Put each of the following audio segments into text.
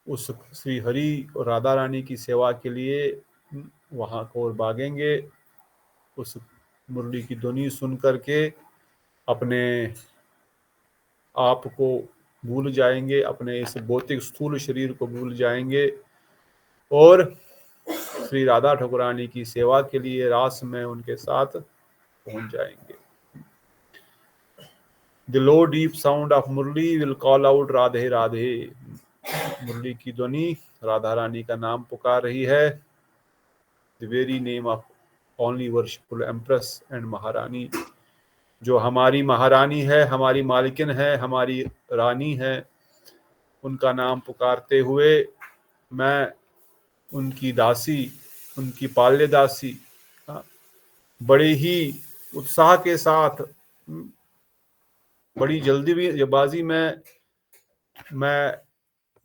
उस श्री हरि और राधा रानी की सेवा के लिए वहां को और भागेंगे। उस मुरली की ध्वनि सुन करके अपने आप को भूल जाएंगे, अपने इस भौतिक स्थूल शरीर को भूल जाएंगे और श्री राधा ठाकुरानी की सेवा के लिए रास में उनके साथ पहुंच जाएंगे। The low deep sound of Murli will call out Radhe Radhe. मुरली की ध्वनि राधा रानी का नाम पुकार रही है। The very name of only worshipful empress and महारानी, जो हमारी महारानी है, हमारी मालिकिन है, हमारी रानी है, उनका नाम पुकारते हुए मैं उनकी दासी, उनकी पाल्य दासी बड़े ही उत्साह के साथ, बड़ी जल्दीबाजी में मैं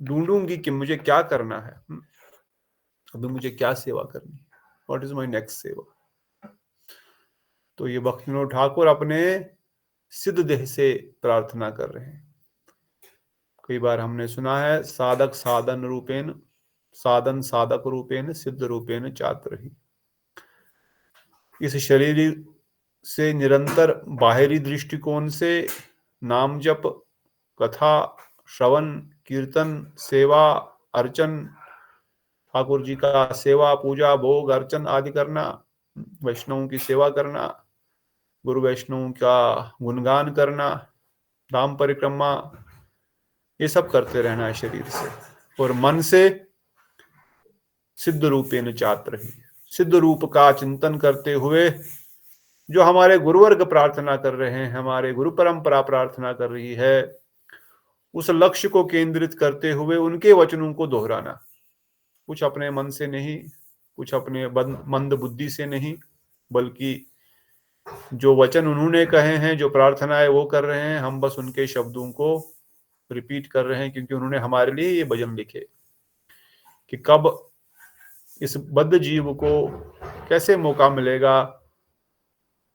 ढूंढूंगी कि मुझे क्या करना है, अभी मुझे क्या सेवा करनी है, व्हाट इज माय नेक्स्ट सेवा। तो ये भक्तिविनोद ठाकुर अपने सिद्ध देह से प्रार्थना कर रहे हैं। कई बार हमने सुना है साधक साधन रूपेण, साधन साधक रूपेण, सिद्ध रूपेण चातुर्ही। इस शरीर से निरंतर बाहरी दृष्टिकोण से नाम जप, कथा श्रवण, कीर्तन, सेवा, अर्चन, ठाकुर जी का सेवा पूजा भोग अर्चन आदि करना, वैष्णवों की सेवा करना, गुरु वैष्णवों का गुणगान करना, धाम परिक्रमा, ये सब करते रहना है शरीर से, और मन से सिद्ध रूपेण चातुर्ही, सिद्ध रूप का चिंतन करते हुए जो हमारे गुरुवर्ग प्रार्थना कर रहे हैं, हमारे गुरु परंपरा प्रार्थना कर रही है, उस लक्ष्य को केंद्रित करते हुए उनके वचनों को दोहराना, कुछ अपने मन से नहीं, कुछ अपने मंद बुद्धि से नहीं, बल्कि जो वचन उन्होंने कहे हैं, जो प्रार्थना है वो कर रहे हैं, हम बस उनके शब्दों को रिपीट कर रहे हैं, क्योंकि उन्होंने हमारे लिए ये भजन लिखे कि कब इस बद्ध जीव को कैसे मौका मिलेगा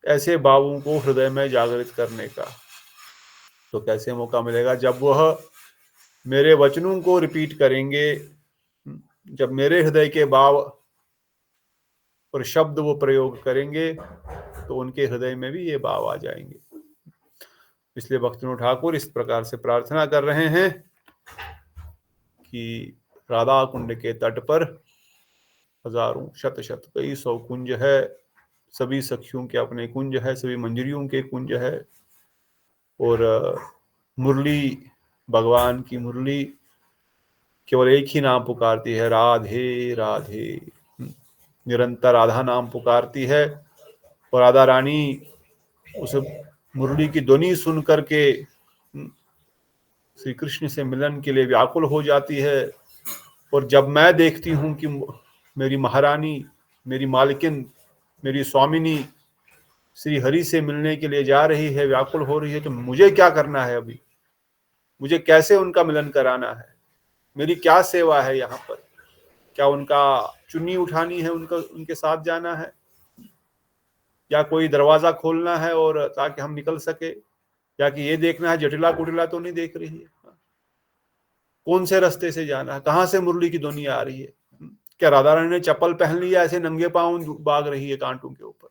ऐसे भावों को हृदय में जागृत करने का। तो कैसे मौका मिलेगा, जब वह मेरे वचनों को रिपीट करेंगे, जब मेरे हृदय के भाव और शब्द वो प्रयोग करेंगे तो उनके हृदय में भी ये भाव आ जाएंगे। इसलिए भक्तिविनोद ठाकुर इस प्रकार से प्रार्थना कर रहे हैं कि राधा कुंड के तट पर हजारों शत शत कई सौ कुंज है, सभी सखियों के अपने कुंज है, सभी मंजरियों के कुंज है, और मुरली, भगवान की मुरली केवल एक ही नाम पुकारती है, राधे राधे, निरंतर राधा नाम पुकारती है। और राधा रानी उस मुरली की ध्वनि सुन करके श्री कृष्ण से मिलन के लिए व्याकुल हो जाती है। और जब मैं देखती हूं कि मेरी महारानी, मेरी मालकिन, मेरी स्वामिनी श्री हरि से मिलने के लिए जा रही है, व्याकुल हो रही है, तो मुझे क्या करना है, अभी मुझे कैसे उनका मिलन कराना है, मेरी क्या सेवा है यहाँ पर, क्या उनका चुन्नी उठानी है, उनका उनके साथ जाना है, या कोई दरवाजा खोलना है और ताकि हम निकल सके, या कि ये देखना है जटिला कुटिला तो नहीं देख रही है, कौन से रास्ते से जाना है, कहां से मुरली की ध्वनि आ रही है, क्या राधा रानी ने चप्पल पहन लिया, ऐसे नंगे पांव भाग रही है कांटों के ऊपर।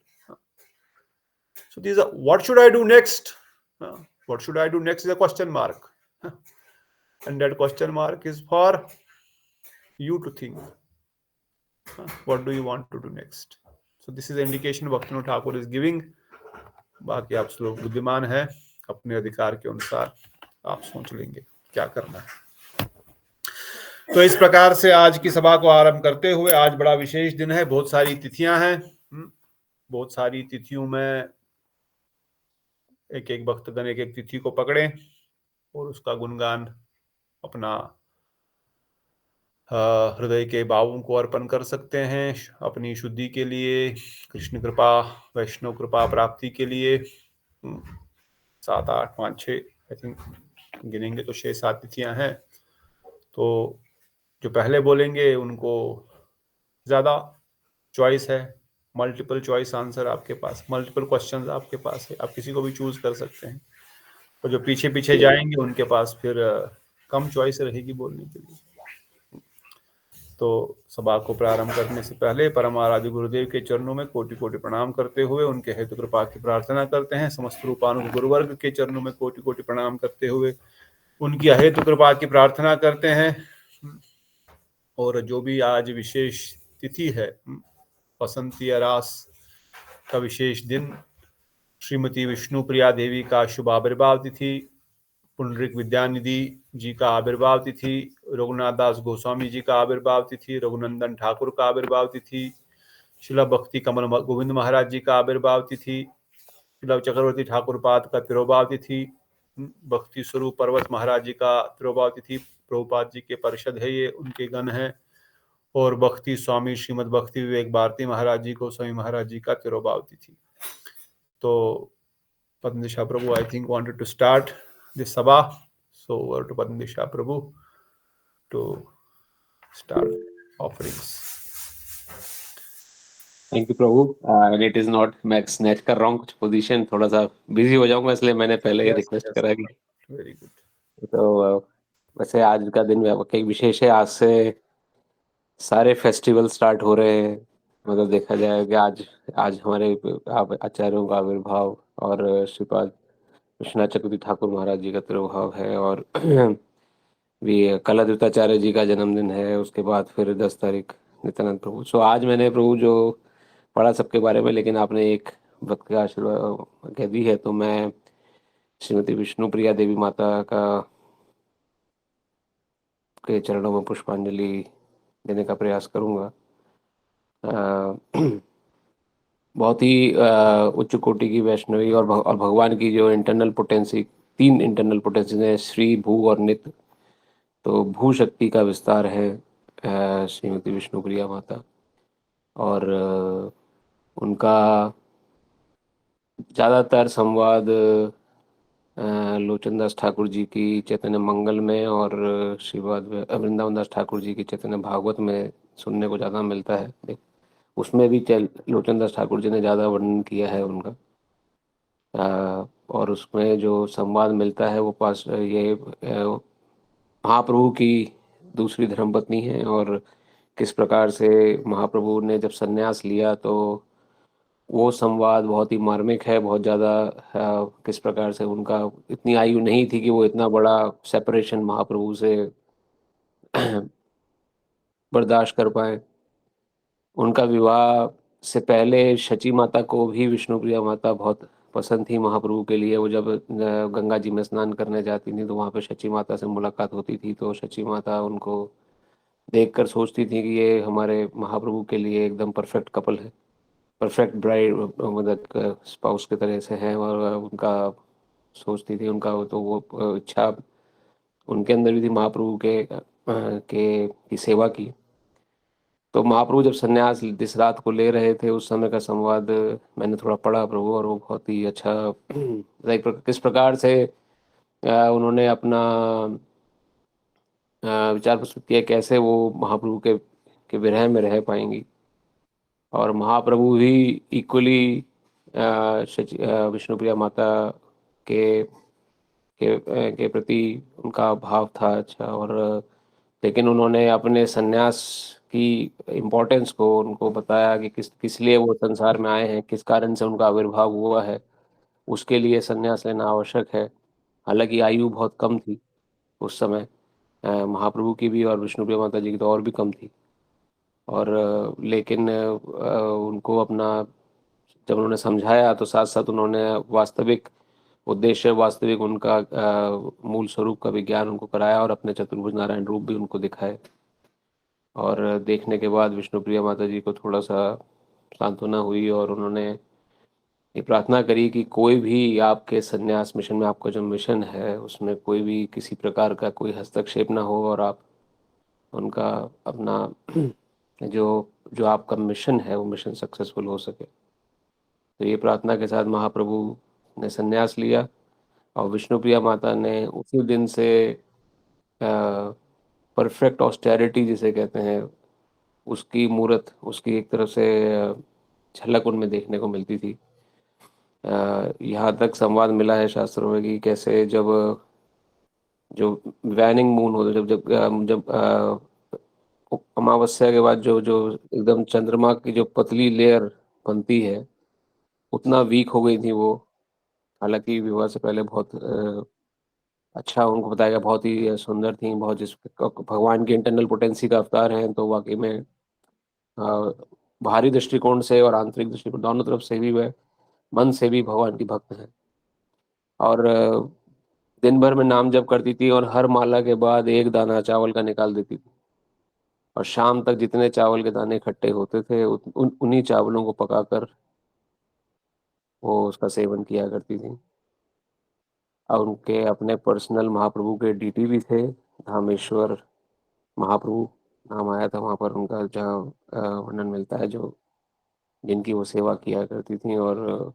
So these are, what should I do next? What should I do next is a question mark. And that question mark is for you to think. What do you want to do next? So this is the indication Bhaktivinoda Thakur is giving. बाकी आप लोग बुद्धिमान है, अपने अधिकार के अनुसार आप सोच लेंगे क्या करना है। तो इस प्रकार से आज की सभा को आरंभ करते हुए, आज बड़ा विशेष दिन है, बहुत सारी तिथियां हैं, बहुत सारी तिथियों में एक एक भक्तगण एक एक तिथि को पकड़े और उसका गुणगान अपना हृदय के भावों को अर्पण कर सकते हैं, अपनी शुद्धि के लिए, कृष्ण कृपा, वैष्णव कृपा प्राप्ति के लिए। 7, 8, 5, 6 आई थिंक गिनेंगे तो 6-7 तिथियां हैं। तो जो पहले बोलेंगे उनको ज्यादा चॉइस है, मल्टीपल चॉइस आंसर आपके पास, मल्टीपल क्वेश्चंस आपके पास है, आप किसी को भी चूज कर सकते हैं। और जो पीछे पीछे जाएंगे उनके पास फिर कम चॉइस रहेगी बोलने के लिए। तो सभा को प्रारंभ करने से पहले परम आराध्य गुरुदेव के चरणों में कोटि कोटि प्रणाम करते हुए उनके हेतु कृपा की प्रार्थना करते हैं। समस्त रूपानुग गुरुवर्ग के चरणों में कोटि कोटि प्रणाम करते हुए उनकी हेतु कृपा की प्रार्थना करते हैं। और जो भी आज विशेष तिथि है, बसंती अरास का विशेष दिन, श्रीमती विष्णु प्रिया देवी का शुभ आविर्भाव तिथि, पुंडरिक विद्यानिधि जी का आविर्भाव तिथि, रघुनाथ दास गोस्वामी जी का आविर्भाव तिथि, रघुनंदन ठाकुर का आविर्भाव तिथि, शिला भक्ति कमल गोविंद महाराज जी का आविर्भाव तिथि, शिला चक्रवर्ती ठाकुर पाद का तिरुभाव तिथि, भक्ति स्वरूप पर्वत महाराज जी का तिरुभाव तिथि, प्रभुपाद जी के परिषद है, ये उनके गण हैं। और भक्ति स्वामी श्रीमद भक्ति विवेक भारती महाराज जी को स्वामी महाराज जी का तिरुभाव तिथि। तो Padma Prabhu, I think, wanted to start this sabha. So over to Padma Prabhu to start offerings. Thank you Prabhu. And it is not, मैं स्नैच कर रहा हूँ कुछ पोजीशन, थोड़ा सा बिजी हो जाऊंगा, इसलिए मैंने पहले Yes, रिक्वेस्ट yes, करा कि very good. तो वैसे आज का दिन वाकई विशेष है। आज से सारे फेस्टिवल स्टार्ट हो रहे हैं। मतलब देखा जाए कि आज हमारे आचार्यों का आविर्भाव और श्रीपाद विश्वनाथ चक्रवर्ती ठाकुर महाराज जी का तिरुभाव है, और भी कलाद्विताचार्य जी का जन्मदिन है। उसके बाद फिर 10 तारीख नित्यानंद प्रभु। सो आज मैंने प्रभु जो पढ़ा सबके बारे में, लेकिन आपने एक भक्त का आशीर्वाद कह दी है, तो मैं श्रीमती विष्णु प्रिया देवी माता के चरणों में पुष्पांजलि देने का प्रयास करूंगा। बहुत ही उच्च कोटि की वैष्णवी और भगवान की जो इंटरनल पोटेंसी, 3 इंटरनल पोटेंसी हैं, श्री, भू और नित्य। तो भू शक्ति का विस्तार है श्रीमती विष्णु प्रिया माता, और उनका ज़्यादातर संवाद लोचन दास ठाकुर जी की चैतन्य मंगल में और श्रीपाद वृंदावन दास ठाकुर जी की चैतन्य भागवत में सुनने को ज़्यादा मिलता है। उसमें भी लोचन दास ठाकुर जी ने ज़्यादा वर्णन किया है उनका। और उसमें जो संवाद मिलता है वो पास ये महाप्रभु की दूसरी धर्मपत्नी है, और किस प्रकार से महाप्रभु ने जब संन्यास लिया तो वो संवाद बहुत ही मार्मिक है, बहुत ज़्यादा। किस प्रकार से उनका इतनी आयु नहीं थी कि वो इतना बड़ा सेपरेशन महाप्रभु से बर्दाश्त कर पाए। उनका विवाह से पहले शची माता को भी विष्णु प्रिया माता बहुत पसंद थी महाप्रभु के लिए। वो जब गंगा जी में स्नान करने जाती थी तो वहाँ पे शची माता से मुलाकात होती थी, तो शची माता उनको देखकर सोचती थी कि ये हमारे महाप्रभु के लिए एकदम परफेक्ट कपल है, परफेक्ट ब्राइड, मतलब स्पाउस की तरह से है। और उनका सोचती थी, उनका तो वो इच्छा उनके अंदर भी थी महाप्रभु की सेवा की। तो महाप्रभु जब संन्यास जिस रात को ले रहे थे उस समय का संवाद मैंने थोड़ा पढ़ा प्रभु, और वो बहुत ही अच्छा किस प्रकार से उन्होंने अपना विचार प्रस्तुत किया कैसे वो महाप्रभु के विरह में रह पाएंगी। और महाप्रभु भी इक्वली विष्णुप्रिया माता के के प्रति उनका भाव था अच्छा। और लेकिन उन्होंने अपने सन्यास की इम्पोर्टेंस को उनको बताया कि किस लिए वो संसार में आए हैं, किस कारण से उनका आविर्भाव हुआ है, उसके लिए सन्यास लेना आवश्यक है। हालांकि आयु बहुत कम थी उस समय महाप्रभु की भी, और विष्णुप्रिया माता जी की तो और भी कम थी। और लेकिन उनको अपना जब उन्होंने समझाया तो साथ साथ उन्होंने वास्तविक उद्देश्य, वास्तविक उनका मूल स्वरूप का विज्ञान उनको कराया, और अपने चतुर्भुज नारायण रूप भी उनको दिखाए। और देखने के बाद विष्णुप्रिया माता जी को थोड़ा सा सांत्वना हुई, और उन्होंने ये प्रार्थना करी कि कोई भी आपके संन्यास मिशन में, आपका जो मिशन है उसमें कोई भी किसी प्रकार का कोई हस्तक्षेप ना हो, और आप उनका अपना जो जो आपका मिशन है वो मिशन सक्सेसफुल हो सके। तो ये प्रार्थना के साथ महाप्रभु ने संन्यास लिया, और विष्णुप्रिया माता ने उसी दिन से परफेक्ट ऑस्टेरिटी जिसे कहते हैं उसकी मूर्त, उसकी एक तरफ से झलक उनमें देखने को मिलती थी। यहाँ तक संवाद मिला है शास्त्रों में कि कैसे जब जो वैनिंग मून होता है, जब अमावस्या के बाद जो जो एकदम चंद्रमा की जो पतली लेयर बनती है, उतना वीक हो गई थी वो। हालांकि विवाह से पहले बहुत अच्छा उनको बताया गया, बहुत ही सुंदर थी, बहुत जिस भगवान की इंटरनल पोटेंसी का अवतार हैं, तो वाकई में बाहरी दृष्टिकोण से और आंतरिक दृष्टिकोण दोनों तरफ से भी वह मन से भी भगवान की भक्त है। और दिन भर में नाम जप करती थी और हर माला के बाद एक दाना चावल का निकाल देती थी, और शाम तक जितने चावल के दाने इकट्ठे होते थे उन्हीं चावलों को पकाकर वो उसका सेवन किया करती थी। और उनके अपने पर्सनल महाप्रभु के डीटी भी थे, धामेश्वर महाप्रभु नाम आया था वहाँ पर उनका, जहाँ वर्णन मिलता है, जो जिनकी वो सेवा किया करती थी। और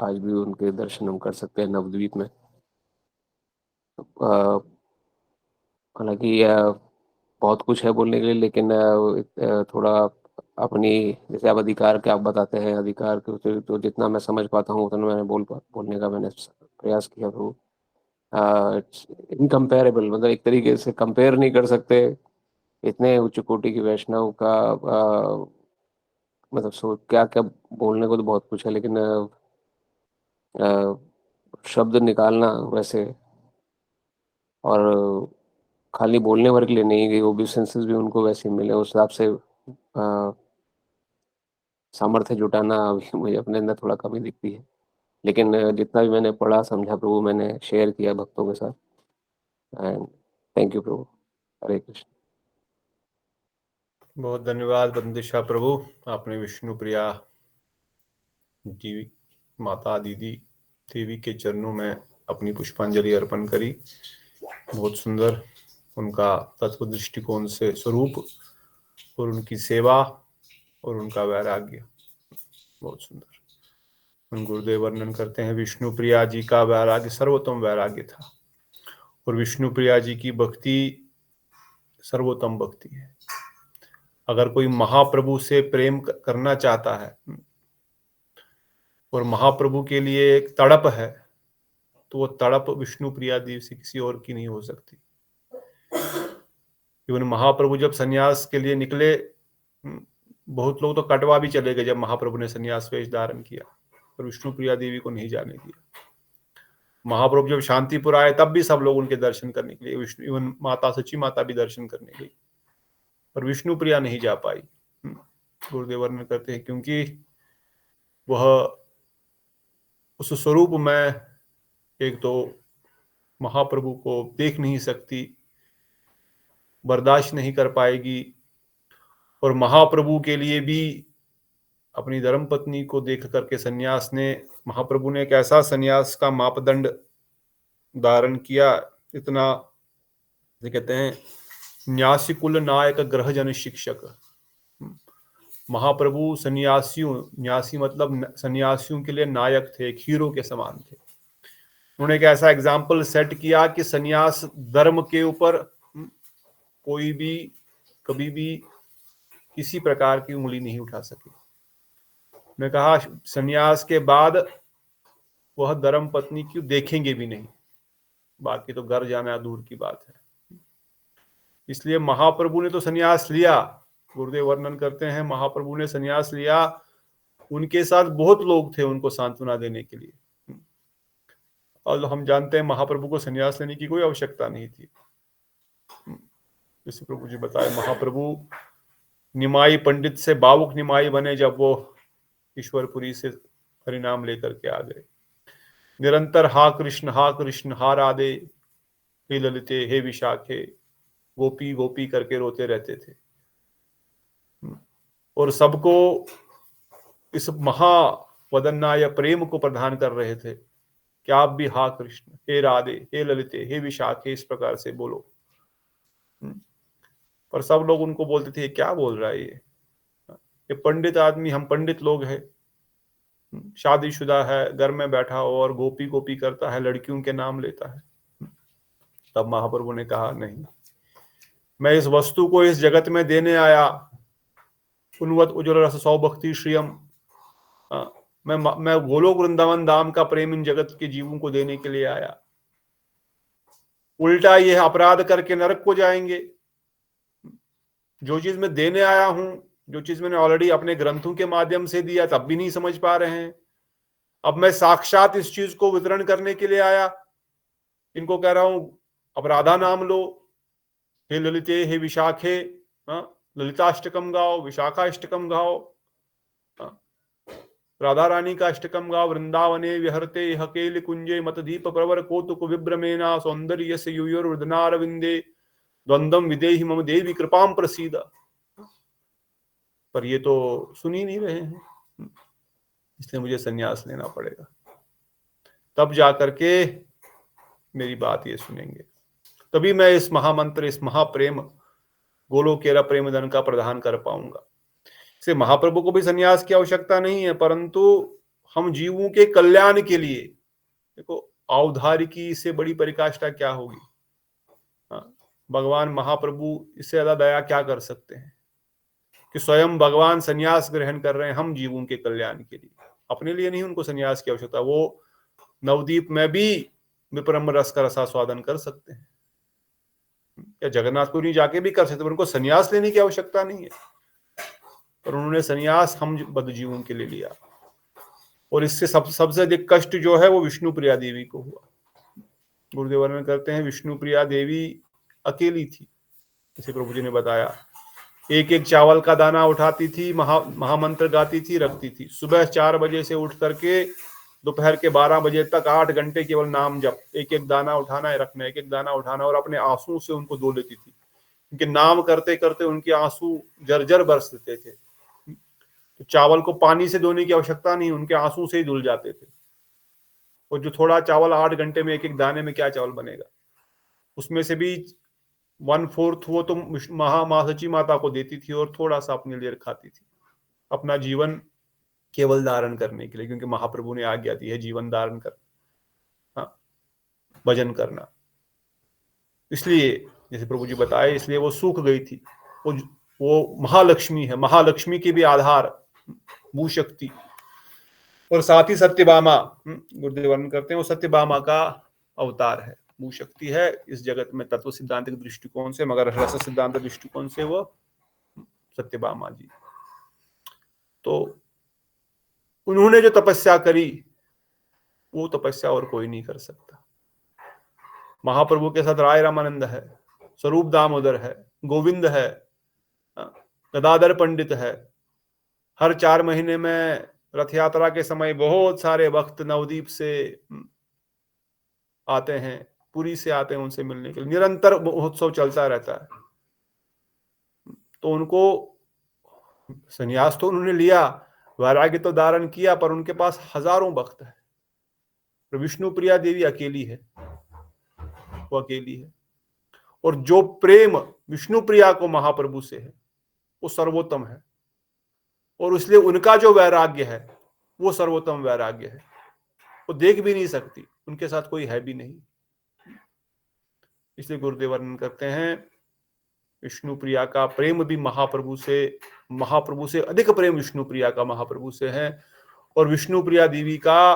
आज भी उनके दर्शन हम कर सकते हैं नवद्वीप में। अ, हालांकि बहुत कुछ है बोलने के लिए, लेकिन थोड़ा अपनी, जैसे आप अधिकार के आप बताते हैं, अधिकार के तो जितना मैं समझ पाता हूँ उतना मैंने बोलने का मैंने प्रयास किया। तो इट्स इनकम्पेरेबल, मतलब एक तरीके से कंपेयर नहीं कर सकते इतने उच्च कोटि के वैष्णव का। मतलब क्या क्या बोलने को तो बहुत कुछ है, लेकिन अ, शब्द निकालना वैसे, और खाली बोलने भर के लिए नहीं गई, वो भी सेंसेस भी उनको वैसे मिले उस हिसाब से सामर्थ्य जुटाना अभी मुझे अपने अंदर थोड़ा कमी दिखती है। लेकिन जितना भी मैंने पढ़ा समझा प्रभु, मैंने शेयर किया भक्तों के साथ। एंड थैंक यू प्रभु। हरे कृष्ण। बहुत धन्यवाद बंदिशा प्रभु, आपने विष्णु प्रिया जी माता दीदी देवी के चरणों में अपनी पुष्पांजलि अर्पण करी। बहुत सुंदर उनका तत्व दृष्टिकोण से स्वरूप और उनकी सेवा और उनका वैराग्य, बहुत सुंदर। उन गुरुदेव वर्णन करते हैं विष्णु प्रिया जी का वैराग्य सर्वोत्तम वैराग्य था, और विष्णु प्रिया जी की भक्ति सर्वोत्तम भक्ति है। अगर कोई महाप्रभु से प्रेम करना चाहता है और महाप्रभु के लिए एक तड़प है, तो वो तड़प विष्णु प्रिया देवी से किसी और की नहीं हो सकती। इवन महाप्रभु जब सन्यास के लिए निकले, बहुत लोग तो कटवा भी चले गए जब महाप्रभु ने सन्यास वेश धारण किया, और विष्णु प्रिया देवी को नहीं जाने दिया। महाप्रभु जब शांतिपुर आए तब भी सब लोग उनके दर्शन करने के लिए, विष्णु इवन माता सची माता भी दर्शन करने गई, पर विष्णु प्रिया नहीं जा पाई। गुरुदेव वर्णन करते हैं क्योंकि वह उस स्वरूप में एक तो महाप्रभु को देख नहीं सकती, बर्दाश्त नहीं कर पाएगी, और महाप्रभु के लिए भी अपनी धर्म पत्नी को देख करके सन्यास ने, महाप्रभु ने एक ऐसा सन्यास का मापदंड धारण किया, इतना कहते हैं न्यासी कुल नायक ग्रह जन शिक्षक। महाप्रभु सन्यासियों, न्यासी मतलब सन्यासियों के लिए नायक थे, एक हीरो के समान थे। उन्होंने एक ऐसा एग्जाम्पल सेट किया कि सन्यास धर्म के ऊपर कोई भी कभी भी किसी प्रकार की उंगली नहीं उठा सके। मैं कहा सन्यास के बाद वह धर्म पत्नी की देखेंगे भी नहीं, बाकी तो घर जाना दूर की बात है। इसलिए महाप्रभु ने तो सन्यास लिया, गुरुदेव वर्णन करते हैं महाप्रभु ने सन्यास लिया, उनके साथ बहुत लोग थे उनको सांत्वना देने के लिए। और हम जानते हैं महाप्रभु को सन्यास लेने की कोई आवश्यकता नहीं थी। जैसे प्रभु जी बताए, महाप्रभु निमाई पंडित से बावुक निमाई बने जब वो ईश्वरपुरी से हरिनाम लेकर के आ गए। निरंतर हा कृष्ण हा राधे, हे ललिते हे विशाखे, गोपी गोपी करके रोते रहते थे, और सबको इस महावदन्ना या प्रेम को प्रदान कर रहे थे कि आप भी हा कृष्ण, हे राधे, हे ललिते, हे विशाखे इस प्रकार से बोलो। पर सब लोग उनको बोलते थे क्या बोल रहा है ये पंडित आदमी, हम पंडित लोग हैं, शादीशुदा है, घर में बैठा हो और गोपी गोपी करता है, लड़कियों के नाम लेता है। तब महाप्रभु ने कहा नहीं, मैं इस वस्तु को इस जगत में देने आया, उन्वत उज्ज्वल रस सौभक्ति श्रियम, मैं गोलोक वृंदावन धाम का प्रेम इन जगत के जीवों को देने के लिए आया। उल्टा ये अपराध करके नरक को जाएंगे। जो चीज मैं देने आया हूं, जो चीज मैंने ऑलरेडी अपने ग्रंथों के माध्यम से दिया, तब भी नहीं समझ पा रहे हैं। अब मैं साक्षात इस चीज को वितरण करने के लिए आया। इनको कह रहा हूं अब राधा नाम लो, हे ललिते हे विशाखे, ललिताष्टकम गाओ, विशाखाष्टकम गाओ, राधा रानी का अष्टकम गाओ। वृंदावने विहरते हकेल कुंजे मतदीप प्रवर कौतुक विभ्रमेना सौंदर्य से युयोर्वदनारविंदे द्वंद्वम विदेहि मम देवी कृपाम प्रसीद। पर ये तो सुन ही नहीं रहे हैं, इसलिए मुझे संन्यास लेना पड़ेगा, तब जाकर के मेरी बात ये सुनेंगे, तभी मैं इस महामंत्र, इस महाप्रेम गोलोकेरा प्रेम धन का प्रदान कर पाऊंगा। इसे महाप्रभु को भी संन्यास की आवश्यकता नहीं है, परंतु हम जीवों के कल्याण के लिए, देखो अवधारी की इससे बड़ी परिकाष्ठा क्या होगी। भगवान महाप्रभु इससे ज्यादा दया क्या कर सकते हैं कि स्वयं भगवान संन्यास ग्रहण कर रहे हैं हम जीवों के कल्याण के लिए, अपने लिए नहीं उनको संन्यास की आवश्यकता। वो नवदीप में भी विपरम रस का रसास्वादन कर सकते हैं, या जगन्नाथपुरी जाके भी कर सकते हैं, उनको संन्यास लेने की आवश्यकता नहीं है। पर उन्होंने संन्यास हम बद्ध जीवों के लिए लिया, और इससे सबसे अधिक कष्ट जो है वो विष्णु प्रिया देवी को हुआ। गुरुदेव वर्णन करते हैं विष्णु प्रिया देवी अकेली थी, जैसे प्रभु जी ने बताया। एक एक चावल का दाना उठाती थी, महामंत्र गाती थी, रखती थी। सुबह 4 बजे से उठ करके दोपहर के 12 बजे तक 8 घंटे केवल नाम जप, एक एक दाना उठाना है, रखना, एक एक दाना उठाना, और अपने आंसू से उनको धो लेती थी, क्योंकि नाम करते करते उनके आंसू जर्जर बरसते थे। तो चावल को पानी से धोने की आवश्यकता नहीं, उनके आंसू से ही धुल जाते थे। और जो थोड़ा चावल 8 घंटे में एक एक दाने में क्या चावल बनेगा, उसमें से भी 1/4 वो तो महासची माता को देती थी, और थोड़ा सा अपने लिए खाती थी, अपना जीवन केवल धारण करने के लिए, क्योंकि महाप्रभु ने आज्ञा दी है जीवन धारण कर, भजन करना। इसलिए जैसे प्रभु जी बताए, इसलिए वो सूख गई थी। वो महालक्ष्मी है, महालक्ष्मी के भी आधार भू शक्ति, और साथ ही सत्यभामा, गुरुदेव वर्णन करते हैं वो सत्यभामा का अवतार है, भू शक्ति है इस जगत में तत्व सिद्धांतिक दृष्टिकोण से, मगर रस सिद्धांत दृष्टिकोण से वो सत्यभामा जी। तो उन्होंने जो तपस्या करी वो तपस्या और कोई नहीं कर सकता। महाप्रभु के साथ राय रामानंद है, स्वरूप दामोदर है, गोविंद है, गदाधर पंडित है। हर 4 महीने में रथ यात्रा के समय बहुत सारे भक्त नवदीप से आते हैं, पुरी से आते हैं उनसे मिलने के लिए, निरंतर महोत्सव चलता रहता है। तो उनको संन्यास तो उन्होंने लिया, वैराग्य तो धारण किया, पर उनके पास हजारों भक्त है। विष्णु प्रिया देवी अकेली है, वो अकेली है। और जो प्रेम विष्णु प्रिया को महाप्रभु से है वो सर्वोत्तम है, और इसलिए उनका जो वैराग्य है वो सर्वोत्तम वैराग्य है। वो देख भी नहीं सकती, उनके साथ कोई है भी नहीं। इसलिए गुरुदेव वर्णन करते हैं विष्णु प्रिया का प्रेम भी महाप्रभु से अधिक प्रेम विष्णु प्रिया का महाप्रभु से है, और विष्णु प्रिया देवी का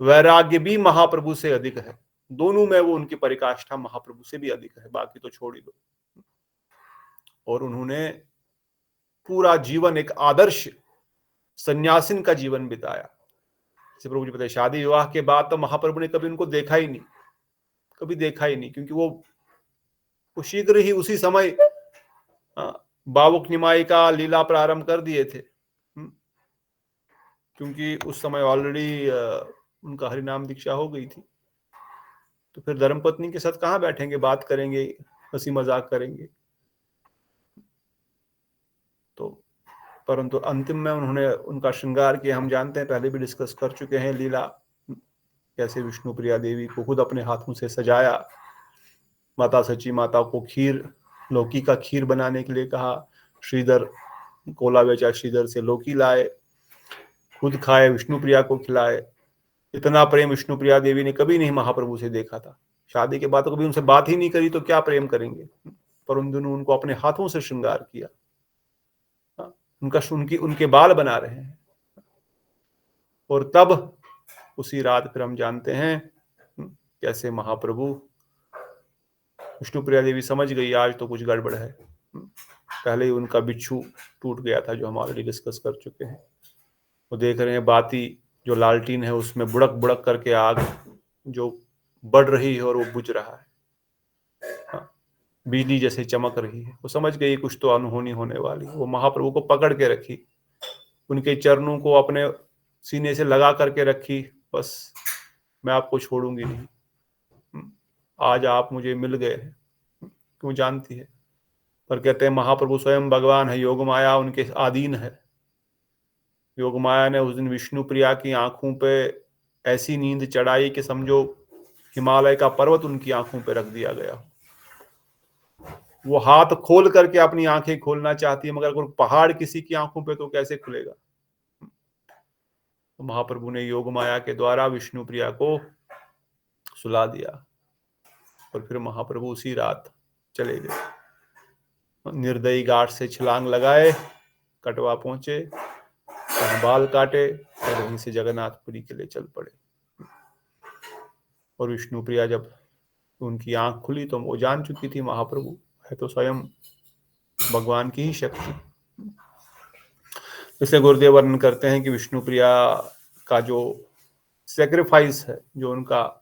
वैराग्य भी महाप्रभु से अधिक है। दोनों में वो उनकी परिकाष्ठा महाप्रभु से भी अधिक है, बाकी तो छोड़ ही दो। और उन्होंने पूरा जीवन एक आदर्श सन्यासिन का जीवन बिताया। जैसे प्रभु जी बताए, शादी विवाह के बाद तो महाप्रभु ने कभी उनको देखा ही नहीं, कभी देखा ही नहीं, क्योंकि वो शीघ्र ही उसी समय बावुक निमाई का लीला प्रारंभ कर दिए थे, क्योंकि उस समय ऑलरेडी उनका हरिनाम दीक्षा हो गई थी। तो फिर धर्मपत्नी के साथ कहाँ बैठेंगे, बात करेंगे, हंसी मजाक करेंगे। तो परंतु अंतिम में उन्होंने उनका श्रृंगार किया। हम जानते हैं, पहले भी डिस्कस कर चुके हैं लीला, कैसे विष्णु प्रिया देवी को खुद अपने हाथों से सजाया, माता सची माता को खीर, लौकी का खीर बनाने के लिए कहा, श्रीधर कोला बेचा, श्रीधर से लौकी लाए, खुद खाए, विष्णु प्रिया को खिलाए। इतना प्रेम विष्णु प्रिया देवी ने कभी नहीं महाप्रभु से देखा था। शादी के बाद तो कभी उनसे बात ही नहीं करी, तो क्या प्रेम करेंगे। पर उन दोनों उनको अपने हाथों से श्रृंगार किया, उनके बाल बना रहे हैं। और तब उसी रात फिर हम जानते हैं कैसे महाप्रभु, विष्णुप्रिया देवी समझ गई आज तो कुछ गड़बड़ है। पहले ही उनका बिच्छू टूट गया था, जो हम ऑलरेडी डिस्कस कर चुके हैं। वो देख रहे हैं बाती जो लालटीन है उसमें बुड़क बुड़क करके आग जो बढ़ रही है और वो बुझ रहा है, बिजली जैसे चमक रही है। वो समझ गई कुछ तो अनहोनी होने वाली। वो महाप्रभु को पकड़ के रखी, उनके चरणों को अपने सीने से लगा करके रखी, बस मैं आपको छोड़ूंगी नहीं, आज आप मुझे मिल गए हैं। क्यों जानती है, पर कहते हैं महाप्रभु स्वयं भगवान है, योग माया उनके अधीन है। योग माया ने उस दिन विष्णु प्रिया की आंखों पे ऐसी नींद चढ़ाई कि समझो हिमालय का पर्वत उनकी आंखों पे रख दिया गया। वो हाथ खोल करके अपनी आंखें खोलना चाहती है, मगर कोई पहाड़ किसी की आंखों पे तो कैसे खुलेगा। तो महाप्रभु ने योग माया के द्वारा विष्णु प्रिया को सुला दिया और फिर महाप्रभु उसी रात चले गए। निर्दयी घाट से छलांग लगाए, कटवा पहुंचे, बाल काटे और वहीं से जगन्नाथपुरी के लिए चल पड़े। और विष्णु प्रिया जब उनकी आंख खुली तो वो जान चुकी थी महाप्रभु है तो स्वयं भगवान की ही शक्ति। इसलिए गुरुदेव वर्णन करते हैं कि विष्णु प्रिया का जो सेक्रीफाइस है, जो उनका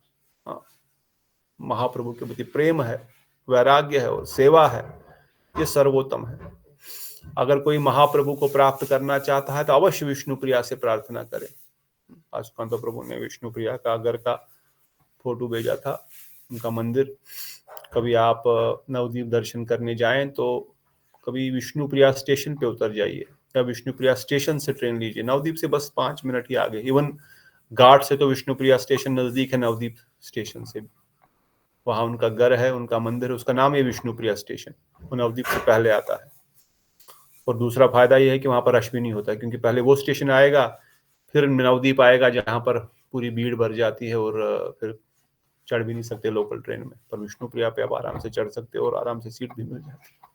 महाप्रभु के प्रति प्रेम है, वैराग्य है और सेवा है, ये सर्वोत्तम है। अगर कोई महाप्रभु को प्राप्त करना चाहता है तो अवश्य विष्णु प्रिया से प्रार्थना करे। आज कांत प्रभु ने विष्णु प्रिया का घर का फोटो भेजा था, उनका मंदिर। कभी आप नवदीप दर्शन करने जाएं तो कभी विष्णु प्रिया स्टेशन पे उतर जाइए या विष्णु प्रिया स्टेशन से ट्रेन लीजिए। नवदीप से बस 5 मिनट ही आगे, इवन घाट से तो विष्णु प्रिया स्टेशन नजदीक है नवदीप स्टेशन से भी। वहां उनका घर है, उनका मंदिर है, उसका नाम है विष्णु प्रिया स्टेशन। वो नवदीप से पहले आता है। और दूसरा फायदा यह है कि वहां पर रश भी नहीं होता, क्योंकि पहले वो स्टेशन आएगा फिर नवदीप आएगा, जहां पर पूरी भीड़ भर जाती है और फिर चढ़ भी नहीं सकते लोकल ट्रेन में। पर विष्णु प्रिया पे आप आराम से चढ़ सकते हो और आराम से सीट भी मिल जाती है।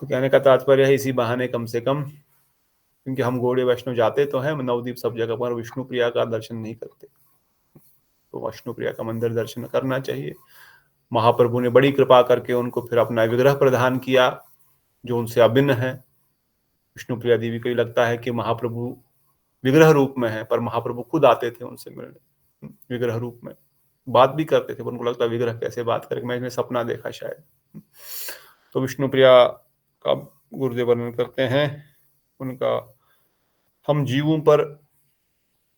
तो कहने का तात्पर्य है इसी बहाने कम से कम, क्योंकि हम गौड़ीय वैष्णव जाते तो हैं नवदीप सब जगह पर, विष्णु प्रिया का दर्शन नहीं करते, तो विष्णु प्रिया का मंदिर दर्शन करना चाहिए। महाप्रभु ने बड़ी कृपा करके उनको फिर अपना विग्रह प्रदान किया जो उनसे अभिन्न है। विष्णु प्रिया देवी को लगता है कि महाप्रभु विग्रह रूप में है, पर महाप्रभु खुद आते थे उनसे मिलने विग्रह रूप में, बात भी करते थे। उनको लगता विग्रह कैसे बात करेगा, मैंने सपना देखा शायद। तो विष्णु प्रिया का गुरुदेव वर्णन करते हैं उनका, हम जीवों पर